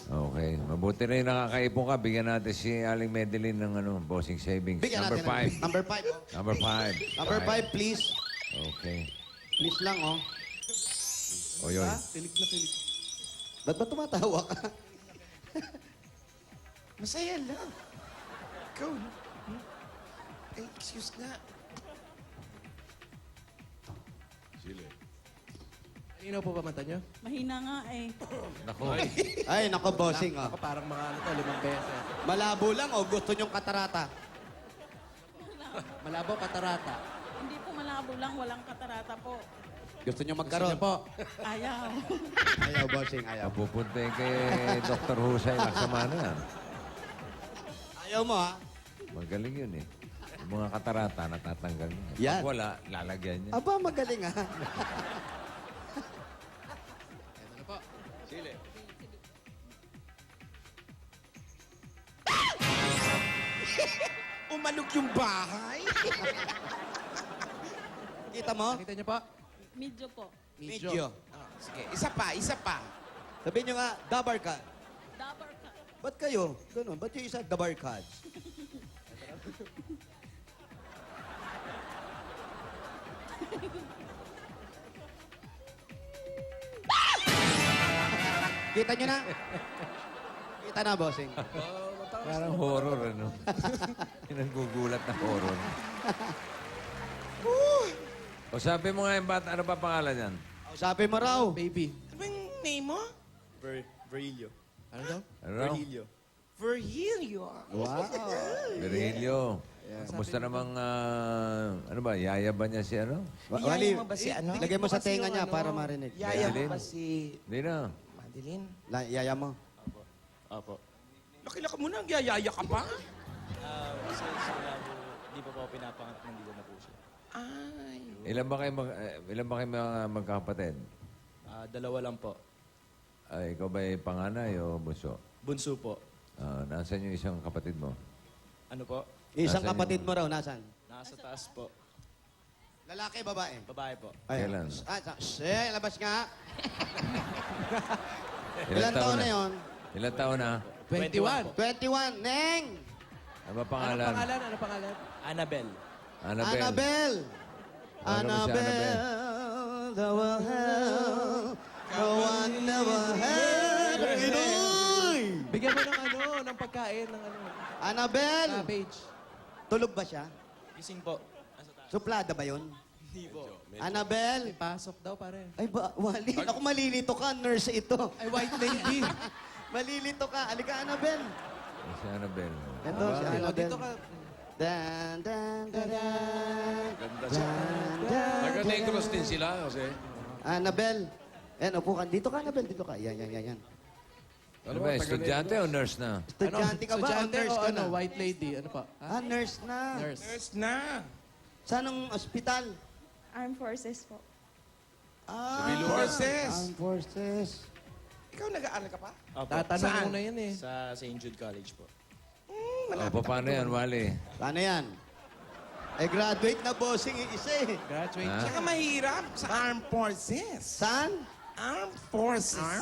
[SPEAKER 8] Okay. Mabuti na yung nakakaipon ka. Bigyan natin si Aling Medellin ng bossing savings.
[SPEAKER 5] Bigyan
[SPEAKER 8] Number
[SPEAKER 5] natin.
[SPEAKER 8] 5.
[SPEAKER 5] Number 5. Oh.
[SPEAKER 8] Number 5.
[SPEAKER 5] Number 5, please.
[SPEAKER 8] Okay.
[SPEAKER 5] Please lang, oh.
[SPEAKER 8] O yun.
[SPEAKER 9] Tilik na tilik.
[SPEAKER 5] Ba't ba tumatawa ka?
[SPEAKER 11] Masaya lang. Ikaw, no? Ay, excuse nga.
[SPEAKER 9] Malinaw po ba mata nyo?
[SPEAKER 10] Mahina nga eh.
[SPEAKER 8] Naku.
[SPEAKER 5] Ay, nako, bossing, oh.
[SPEAKER 9] Ako parang mga 5 beses.
[SPEAKER 5] Malabo lang, o gusto nyong katarata?
[SPEAKER 9] Malabo, katarata.
[SPEAKER 10] Hindi po malabo lang, walang katarata po.
[SPEAKER 5] Gusto nyo
[SPEAKER 9] Gusto
[SPEAKER 5] magkaroon?
[SPEAKER 9] niyo po.
[SPEAKER 10] Ayaw.
[SPEAKER 5] Ayaw, bossing, ayaw.
[SPEAKER 8] Pupunta kay Dr. Husay Laksamana.
[SPEAKER 5] Ayaw mo, ha?
[SPEAKER 8] Magaling yun eh. Yung mga katarata, natatanggal niya.
[SPEAKER 5] Yan.
[SPEAKER 8] Pag wala, lalagyan niya.
[SPEAKER 5] Aba, magaling, ha?
[SPEAKER 11] Umalog yung bahay.
[SPEAKER 5] Kita mo?
[SPEAKER 9] Nakita niyo po?
[SPEAKER 10] Medyo po.
[SPEAKER 5] Medyo.
[SPEAKER 11] Sige, isa pa, isa pa.
[SPEAKER 5] Sabihin nyo nga, Dabarkad.
[SPEAKER 10] Dabar ka.
[SPEAKER 5] Ba't kayo? Ganun, ba't yung isa Dabarkads? Kita nyo na? Kita na, bossing.
[SPEAKER 8] Parang horror, ano? Pinanggugulat na horror. O sabi mo nga yung bata, ano pa pangalan yan?
[SPEAKER 5] Sabi mo raw.
[SPEAKER 9] Baby.
[SPEAKER 11] Ano ba yung name mo?
[SPEAKER 1] Virgilio.
[SPEAKER 9] Ano daw?
[SPEAKER 8] Ano raw?
[SPEAKER 1] Virgilio.
[SPEAKER 11] Virgilio.
[SPEAKER 5] Wow.
[SPEAKER 8] Virgilio. Kamusta namang, ano ba, yaya ba niya si ano?
[SPEAKER 5] Wali,
[SPEAKER 11] Yaya mo ba si ano?
[SPEAKER 5] lagay mo sa
[SPEAKER 11] Kasi
[SPEAKER 5] tenga
[SPEAKER 11] yung
[SPEAKER 5] niya
[SPEAKER 11] ano,
[SPEAKER 5] para marinig.
[SPEAKER 11] Yaya mo
[SPEAKER 8] Madeline?
[SPEAKER 11] ba si
[SPEAKER 8] Hindi na.
[SPEAKER 11] Madeline?
[SPEAKER 5] Yaya mo.
[SPEAKER 1] Opo.
[SPEAKER 11] Laki-laki mo na, yayaya ka pa?
[SPEAKER 1] Kasi simula po, di pa po ako pinapangat, nandito na po siya.
[SPEAKER 11] Ay.
[SPEAKER 8] Ilan ba kayo magkakapatid?
[SPEAKER 12] Dalawa lang po.
[SPEAKER 8] Ay, ikaw ba'y panganay o bunso?
[SPEAKER 12] Bunso po.
[SPEAKER 8] Nasaan yung isang kapatid mo?
[SPEAKER 12] Ano po?
[SPEAKER 5] Isang
[SPEAKER 8] Nasaan
[SPEAKER 5] kapatid
[SPEAKER 8] yung-
[SPEAKER 5] mo raw, nasan?
[SPEAKER 12] Nasa taas po.
[SPEAKER 5] Lalaki, babae?
[SPEAKER 12] Babae po.
[SPEAKER 8] Kailan?
[SPEAKER 5] Labas nga. Ilan taon na yon?
[SPEAKER 8] Ilan taon na?
[SPEAKER 9] 21.
[SPEAKER 5] 21. Neng!
[SPEAKER 8] Ano ba
[SPEAKER 9] Ano
[SPEAKER 8] pangalan?
[SPEAKER 9] pangalan? Ano pangalan?
[SPEAKER 12] Annabel.
[SPEAKER 8] Annabel.
[SPEAKER 5] Annabel!
[SPEAKER 8] Ano ba si Annabel?
[SPEAKER 5] the will help, the one never had. Pinoy!
[SPEAKER 9] Bigyan mo ng pagkain, ng
[SPEAKER 5] Annabel!
[SPEAKER 9] cabbage.
[SPEAKER 5] Tulog ba siya?
[SPEAKER 12] Gising po. Nasa taas.
[SPEAKER 5] Suplada ba yun?
[SPEAKER 12] Hindi po.
[SPEAKER 5] Annabel!
[SPEAKER 9] Pasok daw, pare.
[SPEAKER 5] Ay, wali. Ako malilito ka. Nurse ito.
[SPEAKER 9] Ay, white lady.
[SPEAKER 5] Malilito ka. Alika, Annabel.
[SPEAKER 8] Si Annabel.
[SPEAKER 5] Ito, si
[SPEAKER 9] O,
[SPEAKER 5] Annabel.
[SPEAKER 9] dito ka.
[SPEAKER 5] Dan, dan, dan, dan.
[SPEAKER 7] Ganda siya.
[SPEAKER 5] Dan, dan,
[SPEAKER 7] Taga-Negros
[SPEAKER 5] dan.
[SPEAKER 7] din sila kasi.
[SPEAKER 5] Annabel. Ayan, upo ka. Dito ka, Annabel. Dito ka. Yan.
[SPEAKER 8] Ano ba, estudyante o nurse na?
[SPEAKER 5] Estudyante ka ba? O
[SPEAKER 9] Estudyante
[SPEAKER 5] nurse
[SPEAKER 9] o
[SPEAKER 5] ka na?
[SPEAKER 9] white lady? Ano pa?
[SPEAKER 5] Nurse na.
[SPEAKER 9] Nurse.
[SPEAKER 11] Nurse na.
[SPEAKER 5] Saan ang ospital?
[SPEAKER 2] Armed Forces po.
[SPEAKER 11] Civil Forces.
[SPEAKER 5] Armed Forces.
[SPEAKER 11] Ikaw nag-aaral ka pa?
[SPEAKER 12] Opo.
[SPEAKER 9] Tatanong
[SPEAKER 11] Saan?
[SPEAKER 9] mo na yan eh.
[SPEAKER 12] Sa St. Jude College po.
[SPEAKER 8] O, paano yan, Wally?
[SPEAKER 5] Paano yan? Eh, graduate na bossing yung isa eh.
[SPEAKER 9] Graduate.
[SPEAKER 8] Ha?
[SPEAKER 11] Saka mahirap sa Armed Forces.
[SPEAKER 5] Saan?
[SPEAKER 11] Armed Forces.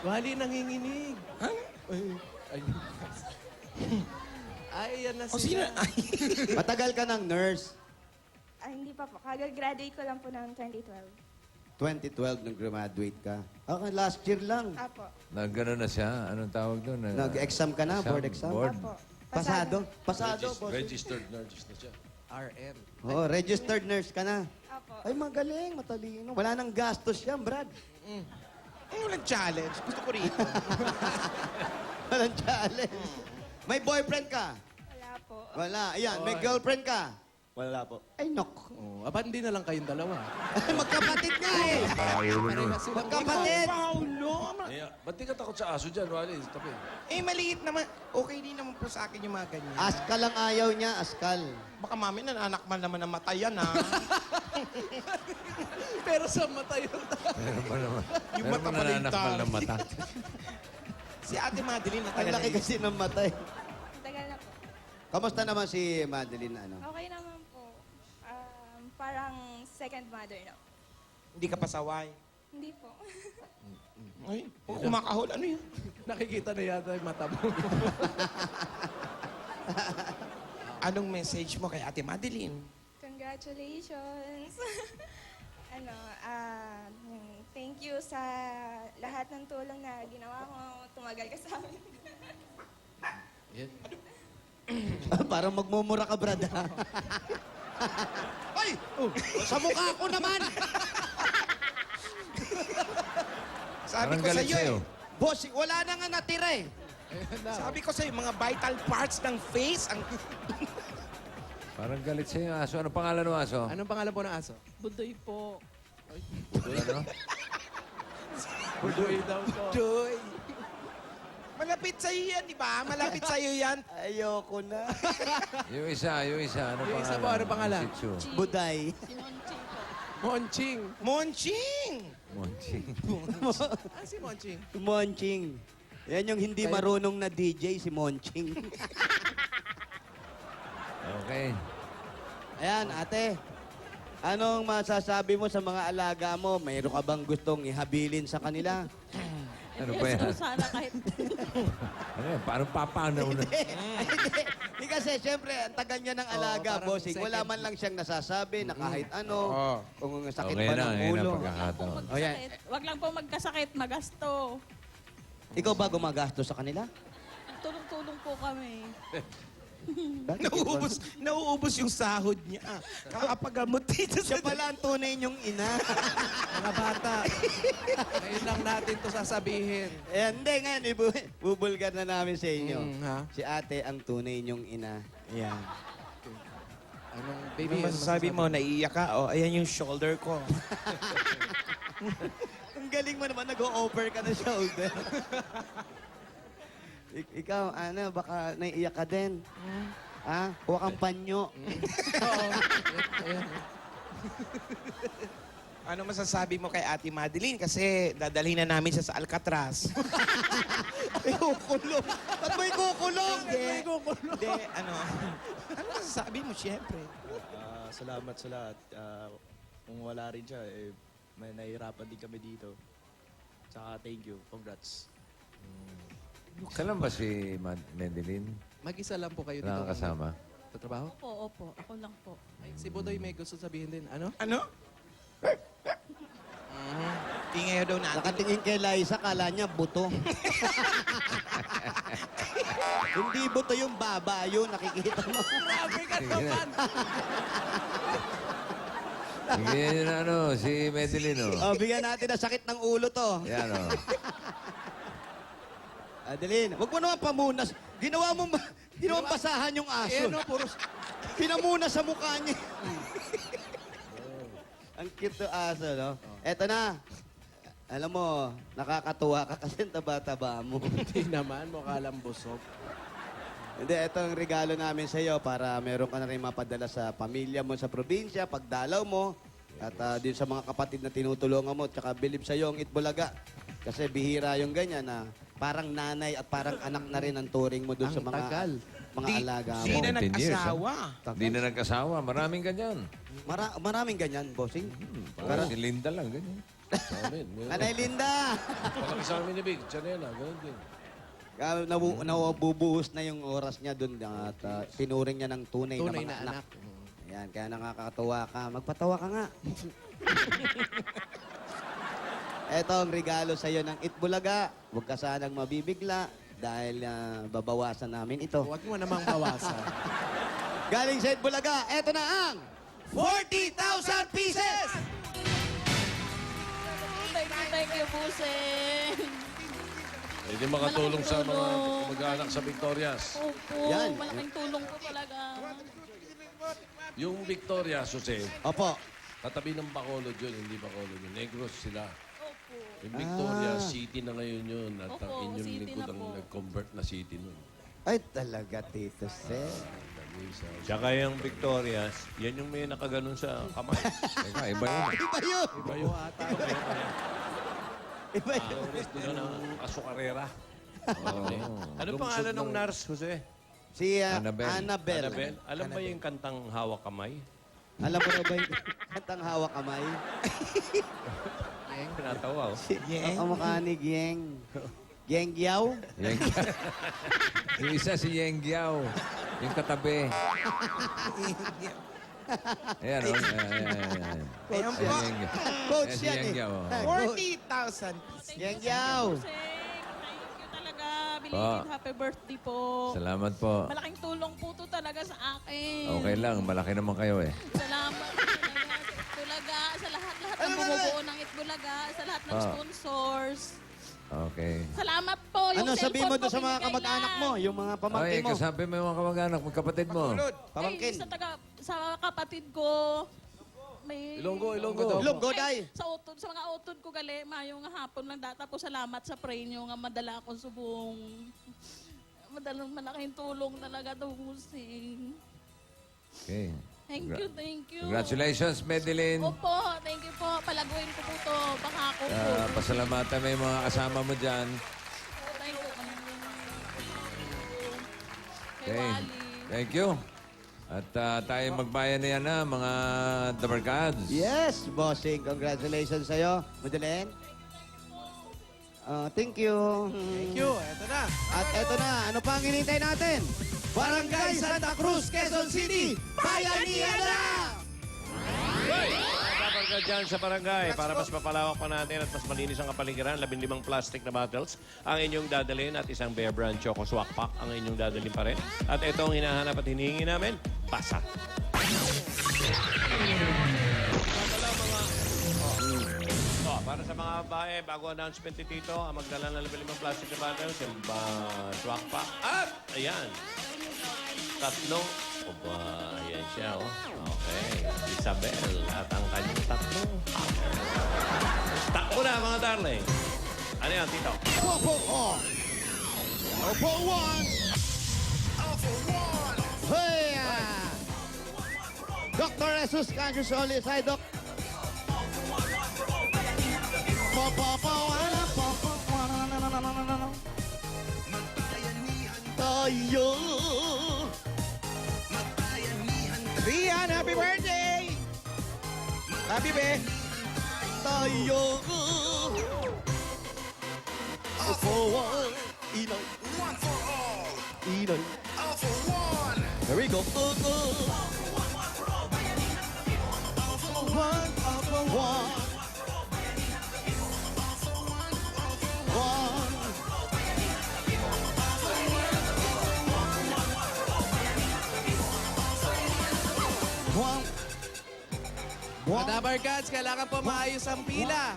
[SPEAKER 9] Wali nanginginig.
[SPEAKER 11] Ano?
[SPEAKER 9] Ay, yan na
[SPEAKER 11] O sino?
[SPEAKER 9] sila.
[SPEAKER 11] Ay.
[SPEAKER 5] Matagal ka ng nurse.
[SPEAKER 2] Hindi pa po. Kagagraduate ko lang po ng 2012.
[SPEAKER 5] 2012 nung graduate ka. Okay, last year lang.
[SPEAKER 2] Apo.
[SPEAKER 8] Nag-ano na siya? Anong tawag doon?
[SPEAKER 5] Nag-exam ka na, board exam?
[SPEAKER 8] Board?
[SPEAKER 2] Apo.
[SPEAKER 5] Pasado? Pasado, boss.
[SPEAKER 7] Registered nurse na siya.
[SPEAKER 9] RM.
[SPEAKER 5] Oh, registered nurse ka na.
[SPEAKER 2] Apo.
[SPEAKER 5] Ay, magaling, matalino. Wala nang gastos yan, Brad.
[SPEAKER 11] Ay, walang challenge. Gusto ko rito.
[SPEAKER 5] Walang challenge. May boyfriend ka?
[SPEAKER 2] Wala po.
[SPEAKER 5] Wala. Ayan, may girlfriend ka?
[SPEAKER 12] Wala po.
[SPEAKER 5] Ay, nok.
[SPEAKER 9] Oh, abandi na lang kayong dalawa.
[SPEAKER 5] Magkapatid nga eh.
[SPEAKER 9] Parehas silang
[SPEAKER 5] Magkapatid.
[SPEAKER 11] Paulo.
[SPEAKER 7] Eh, ba't di ka takot sa aso dyan, Wally? Tabi.
[SPEAKER 11] Eh, maliit naman. Okay din naman po sa akin yung mga ganyan.
[SPEAKER 5] Askal lang ayaw niya, askal.
[SPEAKER 11] Baka mami, nananak man naman ng matayan, ha?
[SPEAKER 9] Pero sa mata yun.
[SPEAKER 8] Meron ba naman?
[SPEAKER 11] Yung
[SPEAKER 8] Meron
[SPEAKER 11] mata
[SPEAKER 8] ba
[SPEAKER 11] pala yung
[SPEAKER 8] nananakmal ng
[SPEAKER 11] tali.
[SPEAKER 8] mata?
[SPEAKER 11] Si Ate Madeline,
[SPEAKER 5] Ang
[SPEAKER 11] natagal
[SPEAKER 5] laki
[SPEAKER 11] na
[SPEAKER 5] kasi ng matay.
[SPEAKER 2] Tagal na po.
[SPEAKER 5] Kamusta naman si Madeline, ano?
[SPEAKER 2] Okay naman po. Parang second mother na.
[SPEAKER 11] Hindi ka pasaway.
[SPEAKER 2] Hindi po.
[SPEAKER 11] Ay, kumakahol. Ano yun?
[SPEAKER 9] Nakikita na yata yung mata mo.
[SPEAKER 11] Anong message mo kay Ate Madeline?
[SPEAKER 2] Congratulations. Thank you sa lahat ng tulong na ginawa mo. Tumagal ka sa amin.
[SPEAKER 5] Parang magmumura ka, Brad. ha? Ay! Sa mukha ko naman!
[SPEAKER 11] Sabi
[SPEAKER 8] Parang
[SPEAKER 11] ko sa
[SPEAKER 8] galit
[SPEAKER 11] iyo
[SPEAKER 8] sa'yo.
[SPEAKER 5] Boss, wala na nga natira eh.
[SPEAKER 11] Sabi ko sa mga vital parts ng face ang
[SPEAKER 8] Parang galit sa'yo yung aso. Ano pangalan ng aso?
[SPEAKER 9] Anong pangalan po ng aso?
[SPEAKER 10] Budoy po.
[SPEAKER 8] Ano?
[SPEAKER 9] Budoy daw po.
[SPEAKER 11] Joy. Malapit sa iyo yan, di ba? Malapit sa iyo yan.
[SPEAKER 5] Ayoko na.
[SPEAKER 8] Yung isa. Ano
[SPEAKER 9] Yung
[SPEAKER 8] pangalan?
[SPEAKER 9] isa po, ano pangalan?
[SPEAKER 8] Shih Tzu.
[SPEAKER 5] Buday.
[SPEAKER 10] Si Monching po.
[SPEAKER 9] Monching.
[SPEAKER 11] Monching.
[SPEAKER 8] Monching.
[SPEAKER 9] Ah, si Monching.
[SPEAKER 5] Monching. Yan yung hindi marunong na DJ, si Monching.
[SPEAKER 8] Okay.
[SPEAKER 5] Ayan, ate. Anong masasabi mo sa mga alaga mo? Mayroon ka bang gustong ihabilin sa kanila?
[SPEAKER 8] Ano ba yan?
[SPEAKER 10] Yes, sana kahit
[SPEAKER 8] Ano yan? Parang papanaw na.
[SPEAKER 5] Hindi kasi, siyempre, ang tagal niya ng alaga,
[SPEAKER 9] parang
[SPEAKER 5] bossing. Wala
[SPEAKER 9] second.
[SPEAKER 5] man lang siyang nasasabi na kahit ano.
[SPEAKER 11] Oo.
[SPEAKER 5] Kung sakit
[SPEAKER 8] Okay
[SPEAKER 5] ba
[SPEAKER 8] na,
[SPEAKER 5] ng
[SPEAKER 8] ngayon
[SPEAKER 5] ulo.
[SPEAKER 8] na pagkakataon.
[SPEAKER 5] Oh, yan.
[SPEAKER 10] wag lang po magkasakit, magasto.
[SPEAKER 5] Ikaw ba gumagastos sa kanila?
[SPEAKER 10] Tulong-tulong po kami.
[SPEAKER 5] Bakit?
[SPEAKER 11] Nauubos yung sahod niya. Kakapagamot dito
[SPEAKER 5] Siya
[SPEAKER 11] sa...
[SPEAKER 5] pala ang tunay niyong ina.
[SPEAKER 9] Mga bata. Ngayon lang natin to sasabihin.
[SPEAKER 5] Eh, hindi, ngayon, ibubulgar na namin sa inyo.
[SPEAKER 9] Ha?
[SPEAKER 5] Si ate ang tunay niyong ina. Ayan.
[SPEAKER 9] Anong baby?
[SPEAKER 11] Ano masasabi mo? Naiiyak ka? O, ayan yung shoulder ko.
[SPEAKER 5] Ang galing mo naman, nag-o-over ka na shoulder. Ikaw, ano, baka naiiyak ka din. Ha? Huwag kang panyo.
[SPEAKER 9] Oo. Ayan.
[SPEAKER 11] Ano masasabi mo kay Ate Madeline? Kasi dadalhin na namin siya sa Alcatraz.
[SPEAKER 5] Ikukulong. Ba't mo ikukulong?
[SPEAKER 11] Hindi, ano masasabi mo, siyempre?
[SPEAKER 12] Salamat sa lahat. Kung wala rin siya, may nahihirapan din kami dito. Tsaka thank you. Congrats.
[SPEAKER 8] Kailan ba si Madeline
[SPEAKER 9] Mag-isa lang po kayo dito.
[SPEAKER 8] nakakasama?
[SPEAKER 9] Sa trabaho?
[SPEAKER 10] Opo. Ako lang po.
[SPEAKER 9] Ay, si Budoy may gusto sabihin din. Ano?
[SPEAKER 11] Ano? Tingay daw natin.
[SPEAKER 5] Nakatingin kay Liza, kala niya buto. Hindi buto yung baba, yun, nakikita mo.
[SPEAKER 9] Grabe ka naman!
[SPEAKER 8] Bigyan niyo na si Madeline, oh.
[SPEAKER 5] Oh, bigyan natin na sakit ng ulo to.
[SPEAKER 8] Yan, oh.
[SPEAKER 5] Adeline, wag mo naman pamunas. Ginawa mo basahan yung aso.
[SPEAKER 9] Ano, puro...
[SPEAKER 5] Pinamunas sa mukha niya. Ang cute to aso, no? Eto na. Alam mo, nakakatuwa ka kasi ang taba-taba mo.
[SPEAKER 9] Hindi naman, mukha lang busog.
[SPEAKER 5] Hindi, ito ang regalo namin sa iyo para meron ka na rin mapadala sa pamilya mo sa probinsya, pagdalaw mo, at din sa mga kapatid na tinutulungan mo, tsaka bilib sa iyo ang Itbulaga. Kasi bihira yung ganyan na parang nanay at parang anak na rin ang turing mo dun
[SPEAKER 9] Ang
[SPEAKER 5] sa mga
[SPEAKER 9] tagal.
[SPEAKER 5] alaga mo.
[SPEAKER 11] Hindi na
[SPEAKER 8] 17 years,
[SPEAKER 11] nag-asawa.
[SPEAKER 8] Hindi na nagkasawa. Maraming ganyan.
[SPEAKER 5] Maraming ganyan, bossing.
[SPEAKER 8] Parang si Linda lang, ganyan.
[SPEAKER 7] Sa amin.
[SPEAKER 5] Anay Linda!
[SPEAKER 7] Palaki sa amin ni Big. Chanela, ganun din.
[SPEAKER 5] Nabubuhos na yung oras niya dun at tinuring niya ng tunay,
[SPEAKER 9] Tunay
[SPEAKER 5] na mga
[SPEAKER 9] na
[SPEAKER 5] anak.
[SPEAKER 9] anak.
[SPEAKER 5] Ayan, kaya nakakatawa ka. Magpatawa ka nga. Eto ang regalo sa iyo ng Itbulaga. Huwag ka sanang mabibigla dahil babawasan namin ito.
[SPEAKER 9] Huwag mo namang bawasan.
[SPEAKER 5] Galing sa Itbulaga, eto na ang 40,000 pieces!
[SPEAKER 10] Thank you, Buseng.
[SPEAKER 7] Hindi makatulong sa mga mag-anak sa Victorias.
[SPEAKER 10] Opo,
[SPEAKER 5] Yan.
[SPEAKER 10] malaking tulong po talaga.
[SPEAKER 7] Yung Victorias, Jose,
[SPEAKER 5] Opo.
[SPEAKER 7] katabi ng Bacolod yun, hindi Bacolod yun. Negros sila.
[SPEAKER 10] Opo.
[SPEAKER 7] Yung Victorias, city na ngayon yun. At ang
[SPEAKER 10] Opo,
[SPEAKER 7] inyong
[SPEAKER 10] city
[SPEAKER 7] lingkod
[SPEAKER 10] na
[SPEAKER 7] ang
[SPEAKER 10] po.
[SPEAKER 7] nag-convert na city nun.
[SPEAKER 5] Ay, talaga, Tito Seth.
[SPEAKER 6] Tsaka yung Victorias, yan yung may nakaganon sa kamay.
[SPEAKER 8] Teka, iba yun.
[SPEAKER 5] Iba yun!
[SPEAKER 7] Iba yun.
[SPEAKER 5] Iba yun!
[SPEAKER 6] Yun ang asukarera.
[SPEAKER 8] Oo.
[SPEAKER 6] Ano pangalan ng nurse, Jose?
[SPEAKER 5] Si
[SPEAKER 8] Annabelle.
[SPEAKER 5] Annabelle.
[SPEAKER 6] Annabelle? Alam ba yung kantang hawak kamay?
[SPEAKER 5] Alam mo na ba yung kantang hawak kamay?
[SPEAKER 6] Pinatawa, oh.
[SPEAKER 5] Ang kamukha ni Gieng. Gieng Giao?
[SPEAKER 8] Yenggiao. Yung isa si Yenggiao. Yung katabi. Ayan, oh. Ayan.
[SPEAKER 11] Ayan po.
[SPEAKER 5] Coach
[SPEAKER 8] Ayan si
[SPEAKER 5] yan eh.
[SPEAKER 8] Yenggiao.
[SPEAKER 11] 40,000.
[SPEAKER 5] Gieng Giao.
[SPEAKER 10] Buseng, thank you talaga.
[SPEAKER 8] Pa.
[SPEAKER 10] Belated happy birthday po.
[SPEAKER 8] Salamat po.
[SPEAKER 10] Malaking tulong po to talaga sa akin.
[SPEAKER 8] Okay lang, malaki naman kayo eh.
[SPEAKER 10] Salamat talaga sa Itbulaga, sa lahat-lahat ng bumubuo ng Itbulaga, sa lahat ng
[SPEAKER 8] Ah.
[SPEAKER 10] sponsors.
[SPEAKER 8] Okay.
[SPEAKER 10] Salamat po. Yung
[SPEAKER 5] Ano sabihin mo
[SPEAKER 10] cellphone
[SPEAKER 5] doon
[SPEAKER 10] ko,
[SPEAKER 5] sa mga
[SPEAKER 10] binigay
[SPEAKER 5] kamag-anak
[SPEAKER 10] yan.
[SPEAKER 5] mo? Yung mga
[SPEAKER 8] Ay,
[SPEAKER 5] pamangkin mo?
[SPEAKER 8] kasabi mo yung mga kamag-anak, magkapatid mo.
[SPEAKER 5] Pamangkin.
[SPEAKER 10] Ay, sa kapatid ko, may...
[SPEAKER 7] Ilonggo.
[SPEAKER 5] Ilonggo, day.
[SPEAKER 10] Sa mga utod ko gali, mayong hapon lang data po salamat sa pray nyo nga madala akong subong. Madalang malaking tulong talaga to, Busing.
[SPEAKER 8] Okay.
[SPEAKER 10] Thank you.
[SPEAKER 8] Congratulations, Madeline.
[SPEAKER 10] Opo, thank you po. Palaguin ko po to. Baka ako po.
[SPEAKER 8] Pasalamatan mo yung mga kasama mo dyan.
[SPEAKER 10] Thank you. Kay
[SPEAKER 8] Okay.
[SPEAKER 10] Wally.
[SPEAKER 8] Thank you. At tayo magbayan na yan na, mga Dabarkads.
[SPEAKER 5] Yes, bossing. Congratulations sa'yo. Madeleine? Thank you.
[SPEAKER 9] Thank you. Eto na.
[SPEAKER 5] At eto na, ano pa ang hinintay natin? Barangay Santa Cruz, Quezon City, Bayanihan na!
[SPEAKER 6] Dapat ka dyan sa barangay para mas mapalawak pa natin at mas malinis ang kapaligiran. 15 plastic na bottles ang inyong dadalhin at isang Bear Brand Choco Swak Pack ang inyong dadalhin pa rin. At ito ang hinahanap at hinihingi namin, pasa. Para sa mga babae, bago announcement ni Tito, ang magdala ng 15 plastic na bottles, yung swak pack. At, ayan, tatlong, oba, ayan siya, oh. Okay, Isabel at ang kanyang tatlong. Takbo na, mga darling. Ano yan, Tito?
[SPEAKER 5] Opo, oh. Opo, one. Hey! Dr. Jesus, can you solis? Hi, Doc. Tayo.
[SPEAKER 11] Rian, happy birthday! Happy be!
[SPEAKER 5] Tayo. For Inay.
[SPEAKER 11] One for all!
[SPEAKER 5] Inay.
[SPEAKER 11] All for one!
[SPEAKER 5] There we go.
[SPEAKER 11] All for one! All for one!
[SPEAKER 9] Mga Dabar Gods, kailangan po maayos ang pila.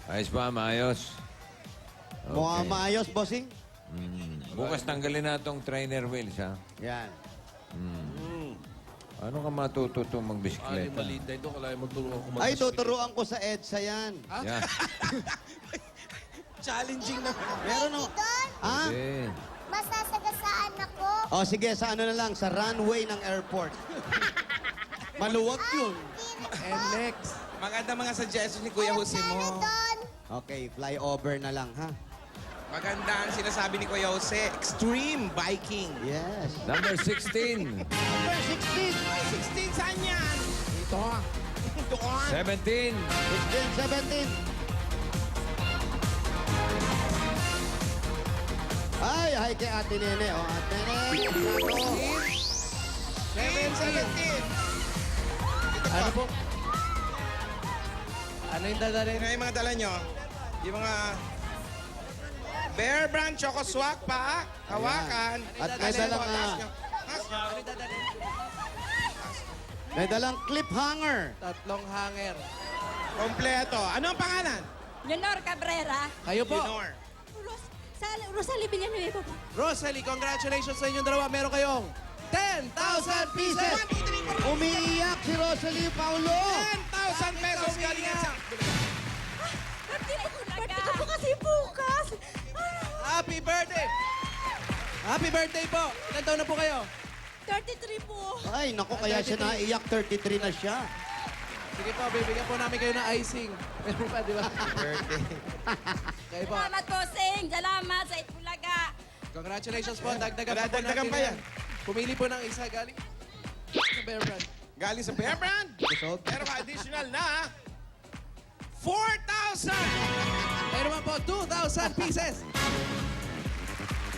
[SPEAKER 8] Ayos ba? Maayos?
[SPEAKER 5] Mukhang maayos, bossing.
[SPEAKER 8] Bukas tanggalin na itong trainer wheels, ha?
[SPEAKER 5] Yan.
[SPEAKER 8] Ano ka matututo
[SPEAKER 7] Ali,
[SPEAKER 8] magbisikleta?
[SPEAKER 7] maliit na ito. Kailangan magtulungan ko
[SPEAKER 5] Ay, tuturuan ko sa EDSA yan.
[SPEAKER 8] Yan.
[SPEAKER 11] Challenging na.
[SPEAKER 5] Meron o. Ah?
[SPEAKER 8] Eh.
[SPEAKER 13] Mas nasagasaan ako.
[SPEAKER 5] O sige, sa ano na lang, sa runway ng airport. Maluwag yun.
[SPEAKER 9] And next.
[SPEAKER 11] Maganda mga suggestions ni Kuya Jose mo.
[SPEAKER 5] Okay, flyover na lang, ha?
[SPEAKER 11] Maganda ang sinasabi ni Kuya Jose. Extreme biking.
[SPEAKER 5] Yes.
[SPEAKER 8] Number 16.
[SPEAKER 5] Number 16.
[SPEAKER 11] 16, saan yan? Ito. Doon.
[SPEAKER 8] 17.
[SPEAKER 5] 16, 17. Ay, hi kay Ate Nene. O, Ate Nene.
[SPEAKER 11] 17.
[SPEAKER 9] Ano po? Ano yung dadalhin?
[SPEAKER 11] Ano yung mga dala nyo? Yung mga Bear Brand Choco Swak pa. Hawakan.
[SPEAKER 5] At may dalang, may dalang clip hanger.
[SPEAKER 9] Tatlong hanger.
[SPEAKER 11] Kompleto. Ano ang pangalan?
[SPEAKER 4] Leonor Cabrera.
[SPEAKER 9] Kayo po.
[SPEAKER 11] Lenore.
[SPEAKER 4] Rosalie Villanueva po.
[SPEAKER 9] Rosalie, congratulations sa inyong dalawa. Meron kayong 10,000 pieces.
[SPEAKER 5] Umiiyak si Rosalie Paulo.
[SPEAKER 11] 10,000 pesos galing yan sa...
[SPEAKER 4] Birthday ko po kasi bukas.
[SPEAKER 9] Happy birthday! Happy birthday po! Ilan taon na po kayo?
[SPEAKER 4] 33 po.
[SPEAKER 5] Ay, naku, kaya siya naiyak. 33 na siya.
[SPEAKER 9] Sige po, bibigyan po namin kayo ng icing. Meron pa, di ba? Birthday. Kayo po.
[SPEAKER 4] Salamat po, Sing. Salamat sa Itbulaga.
[SPEAKER 9] Congratulations po. Dagdagan
[SPEAKER 11] Wala,
[SPEAKER 9] pa po
[SPEAKER 11] dagdagan
[SPEAKER 9] natin
[SPEAKER 11] pa yan.
[SPEAKER 9] Pumili po ng isa galing sa Bear Brand.
[SPEAKER 11] Galing sa Bear Brand. Pero additional na 4,000!
[SPEAKER 9] Kayo naman po, 2,000 pieces.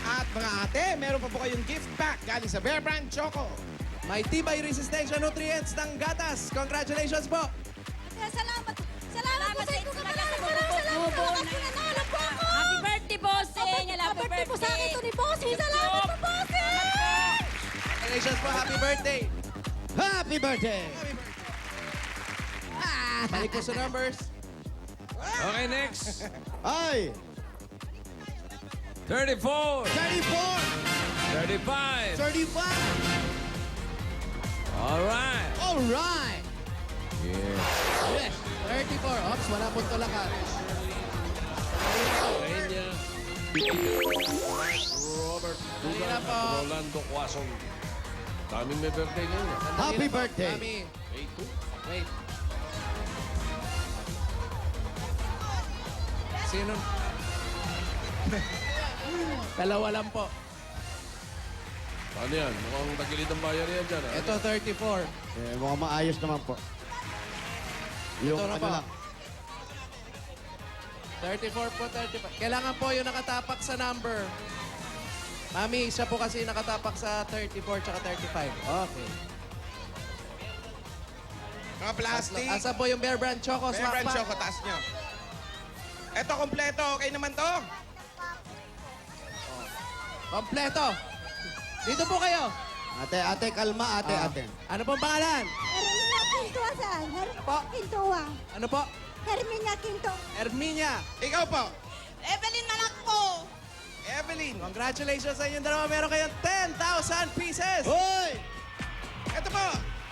[SPEAKER 11] At mga ate, meron pa po kayong gift pack galing sa Bear Brand Choco.
[SPEAKER 9] May tibay resistensya nutrients ng gatas. Congratulations po.
[SPEAKER 4] Salamat. Salamat po sa Itbulaga. Salamat po. Nanalo po ako. Happy birthday, Bossing. Happy birthday po sa akin to ni Bossing. Salamat po, Bossing.
[SPEAKER 9] Congratulations po. Happy birthday.
[SPEAKER 5] Happy birthday!
[SPEAKER 9] Balik po sa numbers.
[SPEAKER 8] Okay, next.
[SPEAKER 5] Ay!
[SPEAKER 8] 34.
[SPEAKER 5] 34!
[SPEAKER 8] 35.
[SPEAKER 5] 35!
[SPEAKER 8] All right.
[SPEAKER 5] All right!
[SPEAKER 8] Yeah.
[SPEAKER 9] Yes. 34. Ops, wala pong tulakan.
[SPEAKER 7] Kenya. Robert
[SPEAKER 9] Halina
[SPEAKER 7] Dugan.
[SPEAKER 9] po.
[SPEAKER 7] Rolando Quason. Daming may birthday ngayon.
[SPEAKER 5] Happy
[SPEAKER 9] Halina po,
[SPEAKER 5] birthday.
[SPEAKER 9] Mami.
[SPEAKER 7] May 2.
[SPEAKER 9] Wait. Sino? Dalawa lang po.
[SPEAKER 7] Ano yan? Mukhang tagilid ang bayan yan dyan.
[SPEAKER 9] Ito 34.
[SPEAKER 5] Eh, mukhang maayos naman po. Yung
[SPEAKER 9] Ito na
[SPEAKER 5] ano
[SPEAKER 9] po.
[SPEAKER 5] lang.
[SPEAKER 9] 34 po, 35. Kailangan po yung nakatapak sa number. Mami, siya po kasi nakatapak sa 34 tsaka 35. Okay.
[SPEAKER 11] Mga plastic.
[SPEAKER 9] Asa po yung Bear Brand Choco
[SPEAKER 11] Bear
[SPEAKER 9] Smack
[SPEAKER 11] Brand
[SPEAKER 9] Pack?
[SPEAKER 11] Choco, taas nyo. Eto, kompleto. Okay naman to?
[SPEAKER 9] Kompleto. Dito po kayo.
[SPEAKER 5] Ate, kalma, ate.
[SPEAKER 9] Ano pong pangalan?
[SPEAKER 13] Hermina Quintoa saan?
[SPEAKER 9] Po?
[SPEAKER 13] Quintoa.
[SPEAKER 9] Ano po?
[SPEAKER 13] Hermina Quintoa.
[SPEAKER 9] Erminia.
[SPEAKER 11] Ikaw po.
[SPEAKER 2] Evelyn Malakpo.
[SPEAKER 11] Evelyn.
[SPEAKER 9] Congratulations sa inyong dalawa. Meron kayong 10,000 pieces.
[SPEAKER 5] Hoy!
[SPEAKER 11] Eto po.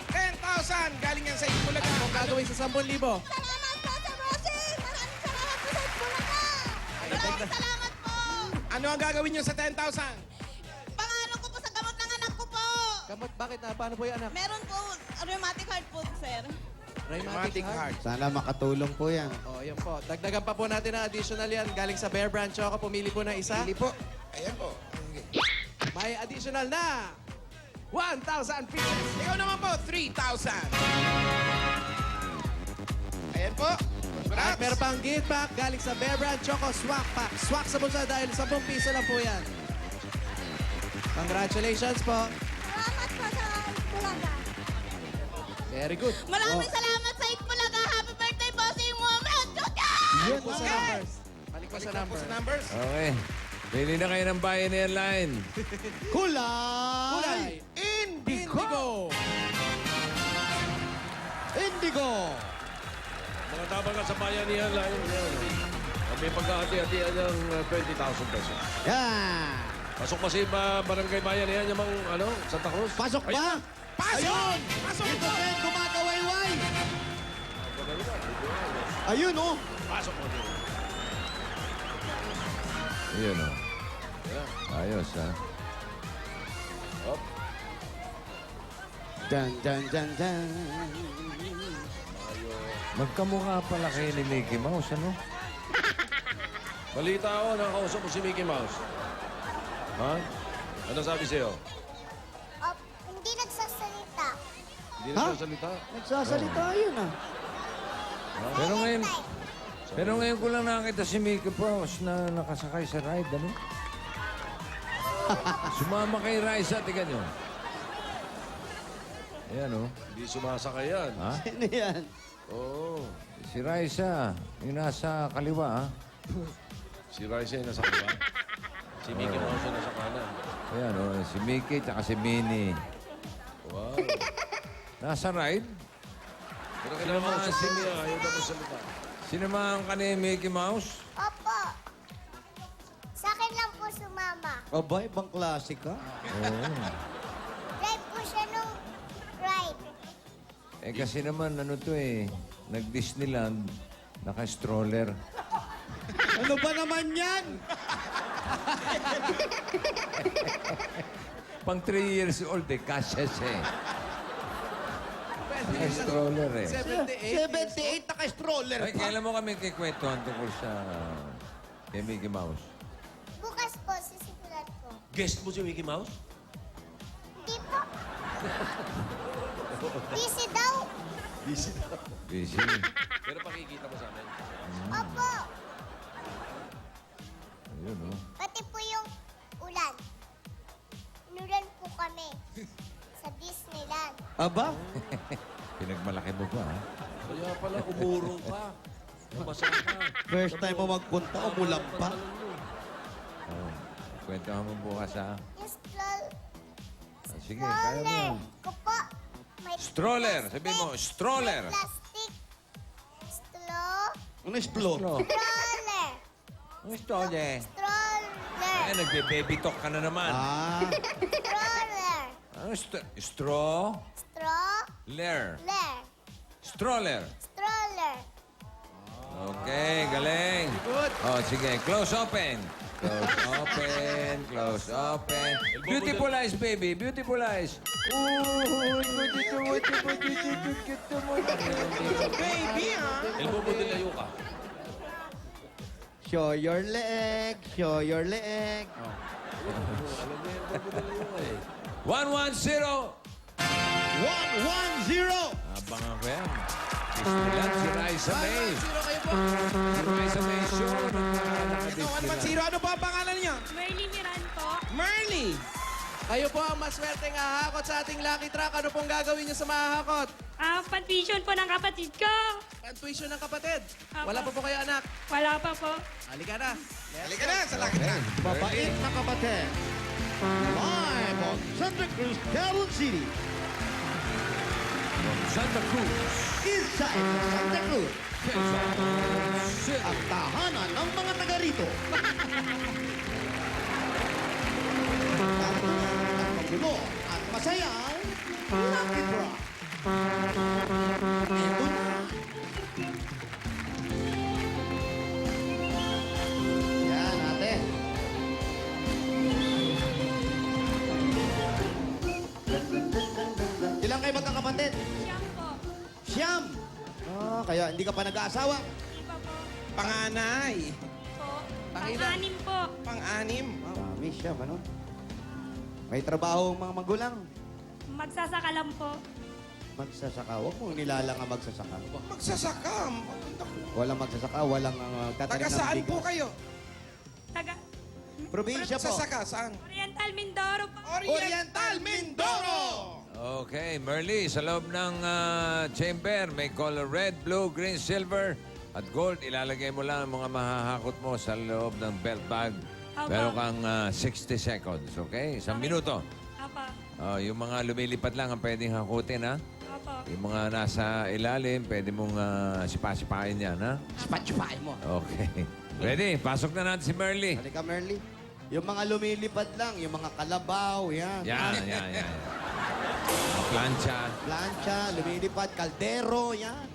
[SPEAKER 11] 10,000. Galing yan sa Itbulaga.
[SPEAKER 9] Ano pong gagawin sa 10,000?
[SPEAKER 13] Salamat po sa Bossing. Maraming salamat po sa Itbulaga. Maraming salamat po.
[SPEAKER 11] Ano ang gagawin niyo sa 10,000?
[SPEAKER 4] Pangalan ko po sa gamot ng anak ko po.
[SPEAKER 9] Kamot, bakit na? Paano po yan, anak?
[SPEAKER 4] Meron po rheumatic heart po, sir.
[SPEAKER 9] Rheumatic heart.
[SPEAKER 5] Sana makatulong po yan.
[SPEAKER 9] Oh, yan po. Dagdagan pa po natin ang additional yan. Galing sa Bear Brand Choco. Pumili po ng isa.
[SPEAKER 11] Hindi po. Ayan po.
[SPEAKER 9] May additional na 1,000 pieces.
[SPEAKER 11] Ikaw naman po, 3,000. Ayan po.
[SPEAKER 9] At
[SPEAKER 11] Congrats.
[SPEAKER 9] meron pang gift pack galing sa Bear Brand Choco Swak Pack. Swak sa bulsa dahil 10 piso lang po yan. Congratulations po.
[SPEAKER 13] Salamat po sa Bulaga.
[SPEAKER 9] Very good.
[SPEAKER 4] Maraming salamat sa Itbulaga. Happy birthday po sa iyong mga
[SPEAKER 9] Balik po sa numbers. Balik po sa numbers.
[SPEAKER 11] Numbers.
[SPEAKER 8] Okay. Pili na kayo ng Bayan Airline.
[SPEAKER 5] Kulay!
[SPEAKER 9] Kulay. Indigo.
[SPEAKER 5] Indigo!
[SPEAKER 7] Mga tabaga sa bayanihan lang yun. May pagkahati-hatian ng 20,000 pesos.
[SPEAKER 5] Yan!
[SPEAKER 7] Pasok pa si Barangay Bayanihan yung mga, Santa Cruz.
[SPEAKER 5] Pasok ba?
[SPEAKER 11] Pasok!
[SPEAKER 5] Ayun!
[SPEAKER 11] Pasok
[SPEAKER 5] Dito
[SPEAKER 11] po!
[SPEAKER 5] rin, kumakawayway! Ayun, oh!
[SPEAKER 7] Pasok mo din.
[SPEAKER 8] Ayan o. Ayos, ha?
[SPEAKER 5] Dyan, dyan, dyan, dyan.
[SPEAKER 8] Magkamukha pala kayo ni Mickey Mouse, ano?
[SPEAKER 7] Balita ako, nakausap mo si Mickey Mouse. Ha? Ano sabi sa'yo?
[SPEAKER 13] Hindi nagsasalita.
[SPEAKER 7] Hindi
[SPEAKER 5] Ha?
[SPEAKER 7] na siya salita?
[SPEAKER 5] Nagsasalita yun, ah.
[SPEAKER 8] Pero ngayon ko lang nakita si Mickey Mouse na nakasakay sa ride, ano? Sumama kay Raisa, tiga nyo. Ayan, oh.
[SPEAKER 7] Hindi sumasakay yan.
[SPEAKER 8] Ha?
[SPEAKER 5] Sino yan?
[SPEAKER 7] Oo.
[SPEAKER 8] Si Raisa, yung nasa kaliwa, ha?
[SPEAKER 7] Si Raisa yung nasa kaliwa. Si Mickey Mouse yung nasa kanan.
[SPEAKER 8] Ayan, oh. Si Mickey, tsaka si Minnie.
[SPEAKER 7] Wow.
[SPEAKER 8] Nasa ride?
[SPEAKER 7] Pero kailangan mo sa sini, ayaw na mo salita.
[SPEAKER 8] Sinamahan ka ni Mickey Mouse?
[SPEAKER 13] Opo. Sa akin lang po sumama.
[SPEAKER 5] Aba, ibang klase ka.
[SPEAKER 8] Oo.
[SPEAKER 13] Drive po siya nung ride.
[SPEAKER 8] Eh kasi naman, ano to eh, nag-Disneyland, naka-stroller.
[SPEAKER 5] Ano ba naman yan?
[SPEAKER 8] Pang 3 years old eh, kasya siya eh. Naka-stroller eh.
[SPEAKER 5] 78 naka-stroller
[SPEAKER 8] Ay,
[SPEAKER 5] pa.
[SPEAKER 8] kailan mo kami kikwentuhan tungkol sa kay Mickey Mouse?
[SPEAKER 13] Bukas po, sisimulan ko.
[SPEAKER 7] Guest mo si Mickey Mouse?
[SPEAKER 13] Hindi po. Busy daw.
[SPEAKER 8] Busy.
[SPEAKER 7] Pero pakikita mo sa amin.
[SPEAKER 13] Opo.
[SPEAKER 8] Ayun, oh.
[SPEAKER 13] Pati po yung ulan. Inulan po kami sa Disneyland.
[SPEAKER 5] Aba?
[SPEAKER 8] Pinagmalaki mo pa, ha?
[SPEAKER 7] Kaya pala umurong ka. Nabasa ka.
[SPEAKER 5] First time mo magpunta, umulan pa.
[SPEAKER 8] Oh. Kwentuhan mo bukas, ha?
[SPEAKER 13] Yung stroller.
[SPEAKER 8] Ah, sige, kaya mo yan.
[SPEAKER 13] Ko po. May
[SPEAKER 8] Stroller.
[SPEAKER 13] plastic.
[SPEAKER 8] Sabihin mo, stroller.
[SPEAKER 13] May plastic.
[SPEAKER 5] Ano explore?
[SPEAKER 13] Stroller.
[SPEAKER 8] Ang stroller.
[SPEAKER 13] Stroller.
[SPEAKER 8] Eh, nagbe-baby talk ka na naman.
[SPEAKER 5] Ah,
[SPEAKER 13] Stroller.
[SPEAKER 8] Ano straw?
[SPEAKER 13] Stroller.
[SPEAKER 8] Stroller.
[SPEAKER 13] Stroller.
[SPEAKER 8] Okay, galing.
[SPEAKER 9] Good.
[SPEAKER 8] Oh, sige. Close open. Close open. Close open. Beautiful eyes, baby. Beautiful eyes.
[SPEAKER 11] Baby, ha?
[SPEAKER 7] Elbow mo dilayo ka.
[SPEAKER 5] show your leg, show your leg.
[SPEAKER 8] 110.
[SPEAKER 5] 110!
[SPEAKER 8] Abangan ko yan. Disneyland, si Raisa May.
[SPEAKER 9] Zero kayo po.
[SPEAKER 8] Si Raisa May show.
[SPEAKER 11] Ikaw, ano man
[SPEAKER 8] Naka-Disneyland.
[SPEAKER 11] zero? Ano po ang pangalan niya?
[SPEAKER 4] Merly Miran po.
[SPEAKER 11] Merly.
[SPEAKER 9] Kayo po ang maswerteng hahakot sa ating Lucky Truck. Ano pong gagawin niyo sa mahahakot?
[SPEAKER 4] Pag-tuition po ng kapatid ko.
[SPEAKER 9] Tuition ng kapatid.
[SPEAKER 4] Apo.
[SPEAKER 9] Wala pa po kayo anak.
[SPEAKER 4] Wala pa po.
[SPEAKER 9] Halika na.
[SPEAKER 11] Halika na sa Lucky Truck.
[SPEAKER 5] Mabait na kapatid. Live on Santa Cruz, Quezon City.
[SPEAKER 8] Santa Cruz.
[SPEAKER 5] Inside Santa Cruz.
[SPEAKER 8] City.
[SPEAKER 5] Ang tahanan ng mga taga rito. At magulo at masayang Lucky Draw. Ito na. Yan, ate. Kaya hindi ka pa nag-aasawa.
[SPEAKER 4] Iba po.
[SPEAKER 11] Panganay.
[SPEAKER 4] Po.
[SPEAKER 9] Pangilan?
[SPEAKER 4] Pang-anim po.
[SPEAKER 11] Pang-anim.
[SPEAKER 5] Marami siya, ano? May trabaho ang mga magulang.
[SPEAKER 4] Magsasaka lang po.
[SPEAKER 5] Magsasaka. Huwag mong nilalang ang magsasaka.
[SPEAKER 11] Magsasaka. Maganda po.
[SPEAKER 5] Walang magsasaka, walang tatanim
[SPEAKER 11] Taga
[SPEAKER 5] ng
[SPEAKER 11] saan
[SPEAKER 5] bigas.
[SPEAKER 11] po kayo?
[SPEAKER 4] Taga
[SPEAKER 5] Probinsya po.
[SPEAKER 11] Magsasaka, saan?
[SPEAKER 4] Oriental Mindoro po.
[SPEAKER 11] Oriental Mindoro!
[SPEAKER 8] Okay, Merly, sa loob ng chamber, may color red, blue, green, silver, at gold. Ilalagay mo lang ang mga mahahakot mo sa loob ng belt bag.
[SPEAKER 4] Opo.
[SPEAKER 8] Meron kang 60 seconds, okay? Isang minuto.
[SPEAKER 4] Apa.
[SPEAKER 8] Oh, yung mga lumilipad lang ang pwedeng hakutin, ha?
[SPEAKER 4] Apa.
[SPEAKER 8] Yung mga nasa ilalim, pwede mong sipa-sipain yan, ha?
[SPEAKER 9] Sipat-sipain mo.
[SPEAKER 8] Okay. Ready? Pasok na natin si Merly.
[SPEAKER 5] Halika, Merly. Yung mga lumilipad lang, yung mga kalabaw, yan.
[SPEAKER 8] Yan. Mga plancha.
[SPEAKER 5] Plancha, lumilipad, kaldero, yan.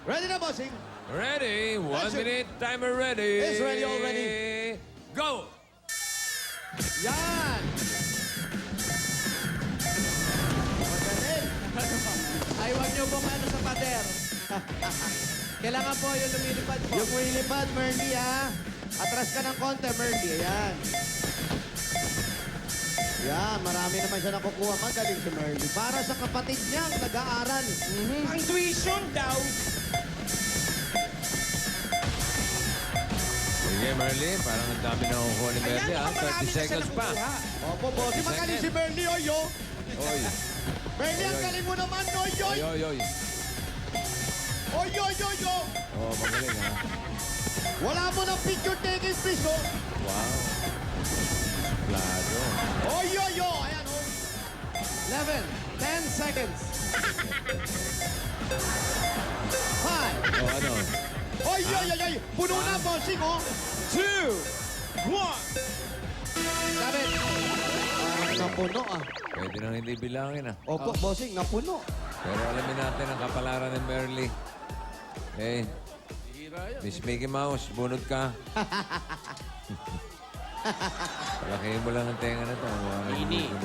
[SPEAKER 5] Ready na, bossing?
[SPEAKER 8] Ready? 1
[SPEAKER 5] Let's go.
[SPEAKER 8] minute timer ready.
[SPEAKER 5] It's ready already.
[SPEAKER 8] Go!
[SPEAKER 5] Yan! Magaling.
[SPEAKER 9] Ay, huwag niyo pong ano sa pader. Kailangan po yung lumilipad po.
[SPEAKER 5] Yung lumilipad, Merly, ha? Atras ka ng konti, Merly. Ayan. Yan, marami naman siya nakukuha. Magaling si Merly. Para sa kapatid niyang nag-aaral.
[SPEAKER 11] Ang tuition daw.
[SPEAKER 8] Sige, Merly. Parang ang dami na kukuha ni Merly, ha? 30 seconds pa.
[SPEAKER 5] Opo, bossing. Magaling si Merly, oyo.
[SPEAKER 8] Oy.
[SPEAKER 5] Merly, ang galing mo naman, oyo.
[SPEAKER 8] Oy.
[SPEAKER 5] Oyo, oyo.
[SPEAKER 8] Oh, magaling, ha?
[SPEAKER 5] Wala mo ng picture taking, please, oh.
[SPEAKER 8] Wow. Plado.
[SPEAKER 5] Oyo, oyo. Ayan, oh.
[SPEAKER 9] 11, 10 seconds.
[SPEAKER 5] 5.
[SPEAKER 8] Oh, ano?
[SPEAKER 5] Oy, oy, oy, oy. Puno na, bossing, oh.
[SPEAKER 11] 2, 1.
[SPEAKER 5] Sabit. Napuno, ah.
[SPEAKER 8] Pwede nang hindi bilangin, ah.
[SPEAKER 5] Opo, bossing, napuno.
[SPEAKER 8] Pero alamin natin ang kapalaran ni Merly. Okay. Miss Mickey Mouse, bunod ka. Palakihin mo lang ang tenga na to.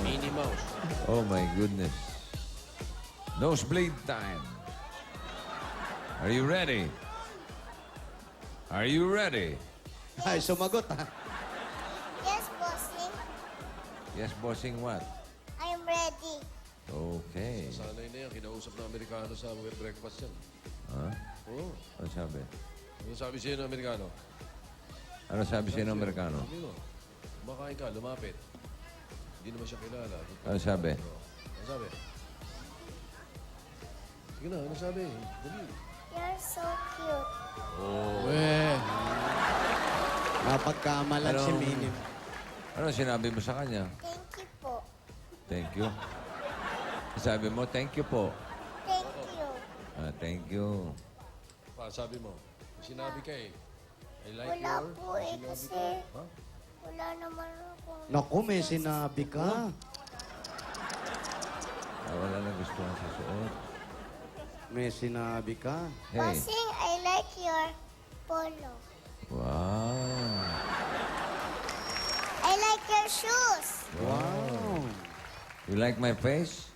[SPEAKER 7] Minnie Mouse.
[SPEAKER 8] Oh my goodness. Nosebleed time. Are you ready? Are you ready?
[SPEAKER 5] Ay, sumagot, ha.
[SPEAKER 13] Yes, bossing.
[SPEAKER 8] Yes, bossing what?
[SPEAKER 13] I'm ready.
[SPEAKER 8] Okay.
[SPEAKER 7] Sanay na yan. Kinausap ng Amerikano sa breakfast yan.
[SPEAKER 8] Ha?
[SPEAKER 7] Oo.
[SPEAKER 8] Ano sabi?
[SPEAKER 7] Ano sabi sa'yo ng Amerikano?
[SPEAKER 8] Ano sabi sa'yo ng Amerikano?
[SPEAKER 7] Sabi mo, kumakain ka, lumapit. Hindi naman siya kilala.
[SPEAKER 8] Ano sabi?
[SPEAKER 7] Ano sabi? Sige na, ano sabi? Dali.
[SPEAKER 13] You're so cute.
[SPEAKER 5] Napagkamalan si Minim.
[SPEAKER 8] Ano sinabi mo sa kanya?
[SPEAKER 13] Thank you po.
[SPEAKER 8] Thank you. Sabi mo, thank you po.
[SPEAKER 13] Thank you.
[SPEAKER 8] Thank you.
[SPEAKER 7] Pa, sabi mo, sinabi ka eh. I like
[SPEAKER 13] Wala
[SPEAKER 7] your...
[SPEAKER 13] po eh kasi
[SPEAKER 7] Ha?
[SPEAKER 13] wala naman ako.
[SPEAKER 5] Naku, may sinabi ka.
[SPEAKER 8] Wala na gusto ang susuot.
[SPEAKER 5] May sinabi ka.
[SPEAKER 8] Hey.
[SPEAKER 13] Bossing, I like your polo.
[SPEAKER 8] Wow.
[SPEAKER 13] I like your shoes.
[SPEAKER 5] Wow.
[SPEAKER 8] You like my face?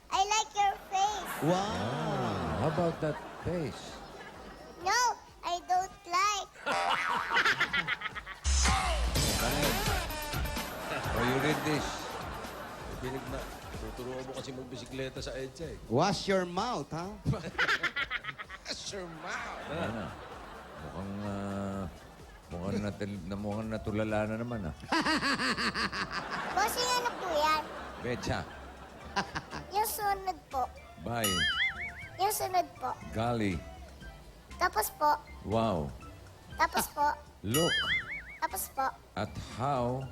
[SPEAKER 13] I like your face.
[SPEAKER 5] Wow.
[SPEAKER 8] How about that face?
[SPEAKER 13] No, I don't like.
[SPEAKER 8] Oh, you read this.
[SPEAKER 7] Binig na. Tuturuan mo kasi magbisikleta sa EDSA eh.
[SPEAKER 5] Wash your mouth, ha?
[SPEAKER 11] Sir Mao.
[SPEAKER 8] Ano? Mukhang natulala na naman, ah.
[SPEAKER 13] Bossing, ano po yan?
[SPEAKER 8] Betcha.
[SPEAKER 13] Yung sunod po.
[SPEAKER 8] Bye.
[SPEAKER 13] Yung sunod po.
[SPEAKER 8] Golly.
[SPEAKER 13] Tapos po.
[SPEAKER 8] Wow.
[SPEAKER 13] Tapos po.
[SPEAKER 8] Look
[SPEAKER 13] Tapos po.
[SPEAKER 8] at how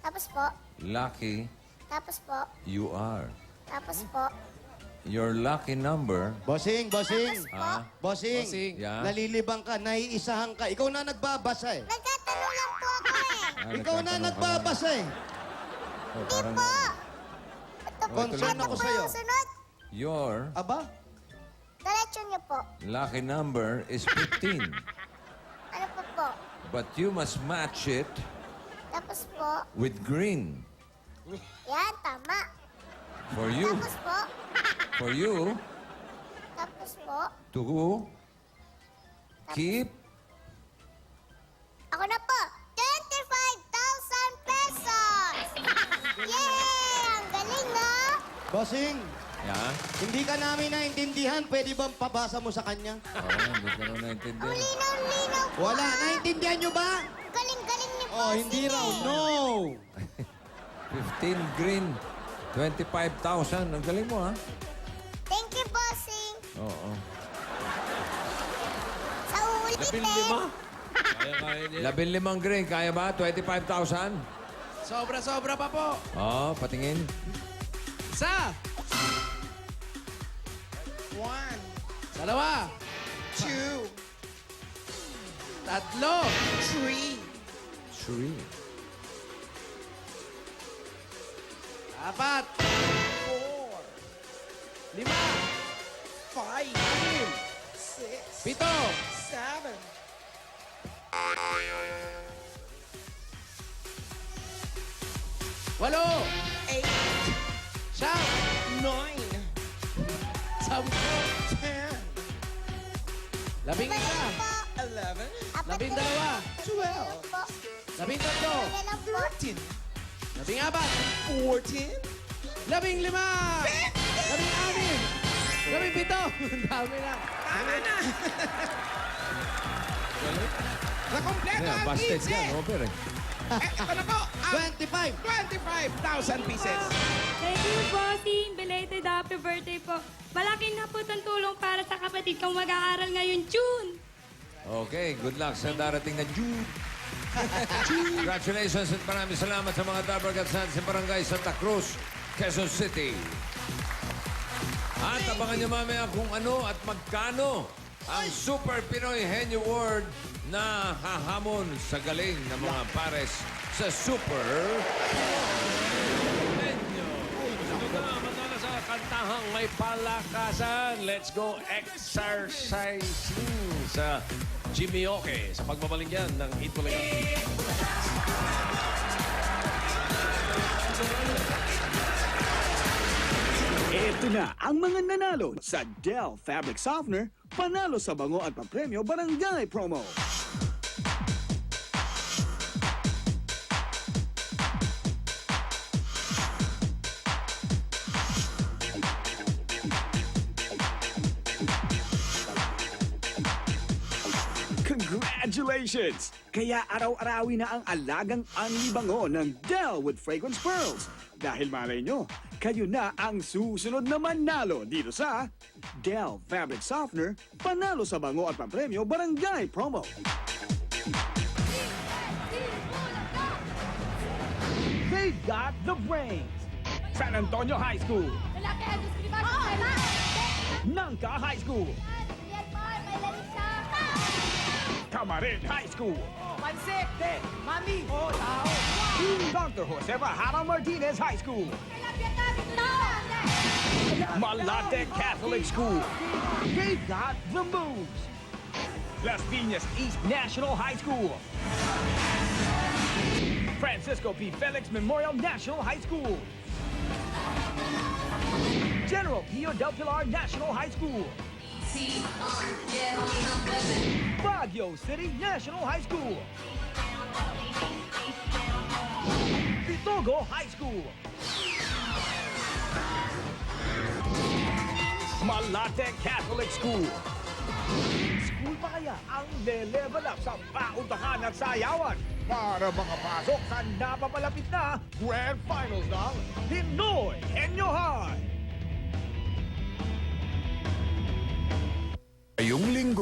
[SPEAKER 13] Tapos po.
[SPEAKER 8] lucky
[SPEAKER 13] Tapos po.
[SPEAKER 8] you are.
[SPEAKER 13] Tapos po.
[SPEAKER 8] Your lucky number.
[SPEAKER 5] Bossing, bossing.
[SPEAKER 8] Ah,
[SPEAKER 5] Bossing.
[SPEAKER 9] Bossing.
[SPEAKER 8] Yeah.
[SPEAKER 5] Nalilibang ka, naiisahan ka. Ikaw na nagbabasa, eh.
[SPEAKER 13] Nagtatanong lang po ako eh.
[SPEAKER 5] Ikaw na
[SPEAKER 8] nagtatanong ka
[SPEAKER 5] nagbabasa, eh.
[SPEAKER 8] Oh, parang
[SPEAKER 13] Po. Ito po.
[SPEAKER 5] Concern
[SPEAKER 13] Ito
[SPEAKER 5] ako
[SPEAKER 13] po
[SPEAKER 5] sa'yo.
[SPEAKER 13] yung sunod.
[SPEAKER 8] your
[SPEAKER 5] Aba?
[SPEAKER 13] Diretso niyo po.
[SPEAKER 8] lucky number is 15.
[SPEAKER 13] Ano po po?
[SPEAKER 8] But you must match it
[SPEAKER 13] Tapos po.
[SPEAKER 8] with green.
[SPEAKER 13] Yan, tama.
[SPEAKER 8] For you.
[SPEAKER 13] Tapos po.
[SPEAKER 8] For you,
[SPEAKER 13] Tapos po,
[SPEAKER 8] To keep
[SPEAKER 13] ako na po, 25,000 pesos! Yay! Ang galing, no?
[SPEAKER 5] Bossing,
[SPEAKER 8] Yeah?
[SPEAKER 5] hindi ka namin naintindihan. Pwede bang pabasa mo sa kanya?
[SPEAKER 8] Oo, hindi ko na
[SPEAKER 13] Ang
[SPEAKER 8] naintindihan.
[SPEAKER 13] linaw-linaw po.
[SPEAKER 5] Wala. Naintindihan nyo ba?
[SPEAKER 13] Galing-galing ni
[SPEAKER 5] Oh,
[SPEAKER 13] Bossing
[SPEAKER 5] hindi raw.
[SPEAKER 13] eh.
[SPEAKER 5] No.
[SPEAKER 8] 15 green, 25,000. Ang galing mo, ha?
[SPEAKER 13] Thank you, Bossing.
[SPEAKER 8] Oo.
[SPEAKER 13] Sa uulitin.
[SPEAKER 7] 15? Kaya niya.
[SPEAKER 8] 15 green, kaya ba? 25,000?
[SPEAKER 9] Sobra-sobra pa po.
[SPEAKER 8] Oo, patingin.
[SPEAKER 9] Isa.
[SPEAKER 11] 1,
[SPEAKER 9] Dalawa.
[SPEAKER 11] 2,
[SPEAKER 9] Tatlo.
[SPEAKER 11] 3,
[SPEAKER 8] 3.
[SPEAKER 9] Apat.
[SPEAKER 11] 4,
[SPEAKER 9] Lima.
[SPEAKER 11] 5, 6,
[SPEAKER 9] Pito.
[SPEAKER 11] 7,
[SPEAKER 9] Walo.
[SPEAKER 11] 8,
[SPEAKER 9] Siyam.
[SPEAKER 11] 9,
[SPEAKER 9] Sampu.
[SPEAKER 11] 10,
[SPEAKER 9] Labing isa.
[SPEAKER 11] 11,
[SPEAKER 9] Labing dalawa.
[SPEAKER 11] 12,
[SPEAKER 13] Po.
[SPEAKER 9] Labing tatlo.
[SPEAKER 13] Wala lang po.
[SPEAKER 11] 13,
[SPEAKER 9] Labing apat.
[SPEAKER 11] 14,
[SPEAKER 9] Labing lima. Labing anim. Labing pito. Ang dami na.
[SPEAKER 11] tama na! Nakompleto
[SPEAKER 8] Yeah,
[SPEAKER 11] ang
[SPEAKER 8] busted
[SPEAKER 11] 15!
[SPEAKER 8] yan, over eh.
[SPEAKER 11] Ito na po, ang
[SPEAKER 5] 25.
[SPEAKER 11] 25,000 pieces.
[SPEAKER 4] Thank you, Bossing. Belated happy birthday po. Malaki na po itong tulong para sa kapatid kong mag-aaral ngayon, June.
[SPEAKER 8] Okay, good luck sa darating na June. Congratulations at maraming salamat sa mga Dabarkatsan sa Barangay Santa Cruz, Quezon City. At abangan niyo mamaya kung ano at magkano ang Super Pinoy Henyo Award na hahamon sa galing ng mga pares sa Super
[SPEAKER 7] Henyo. Ito na, manala sa kantahang may palakasan. Let's go exercising sa Jimmy Oke sa pagbabalik yan ng Ituloy.
[SPEAKER 1] Ito na ang mga nanalo sa Dell Fabric Softener, panalo sa bango at papremyo barangay promo. Congratulations! Kaya araw-arawin na ang alagang anlibango ng Dell with Fragrance Pearls. Dahil malay nyo, kayo na ang susunod na manalo dito sa Dell Fabric Softener, panalo sa bango at papremyo barangay promo. They've got the brains. San Antonio High School, Nangka High School, Camarin High School,
[SPEAKER 3] Mami!
[SPEAKER 1] Dr. Josefa Hara Martinez High School, Malate Catholic School. They've got the moves. Las Piñas East National High School, Francisco P. Felix Memorial National High School, General Pio del Pilar National High School, Baguio City National High School, Itogo High School, Malate Catholic School. School pa kaya ang le-level up sa pauntahan at sayawan para makapasok sa napapalapit na Grand Finals ng Pinoy Henyo High. Ngayong linggo,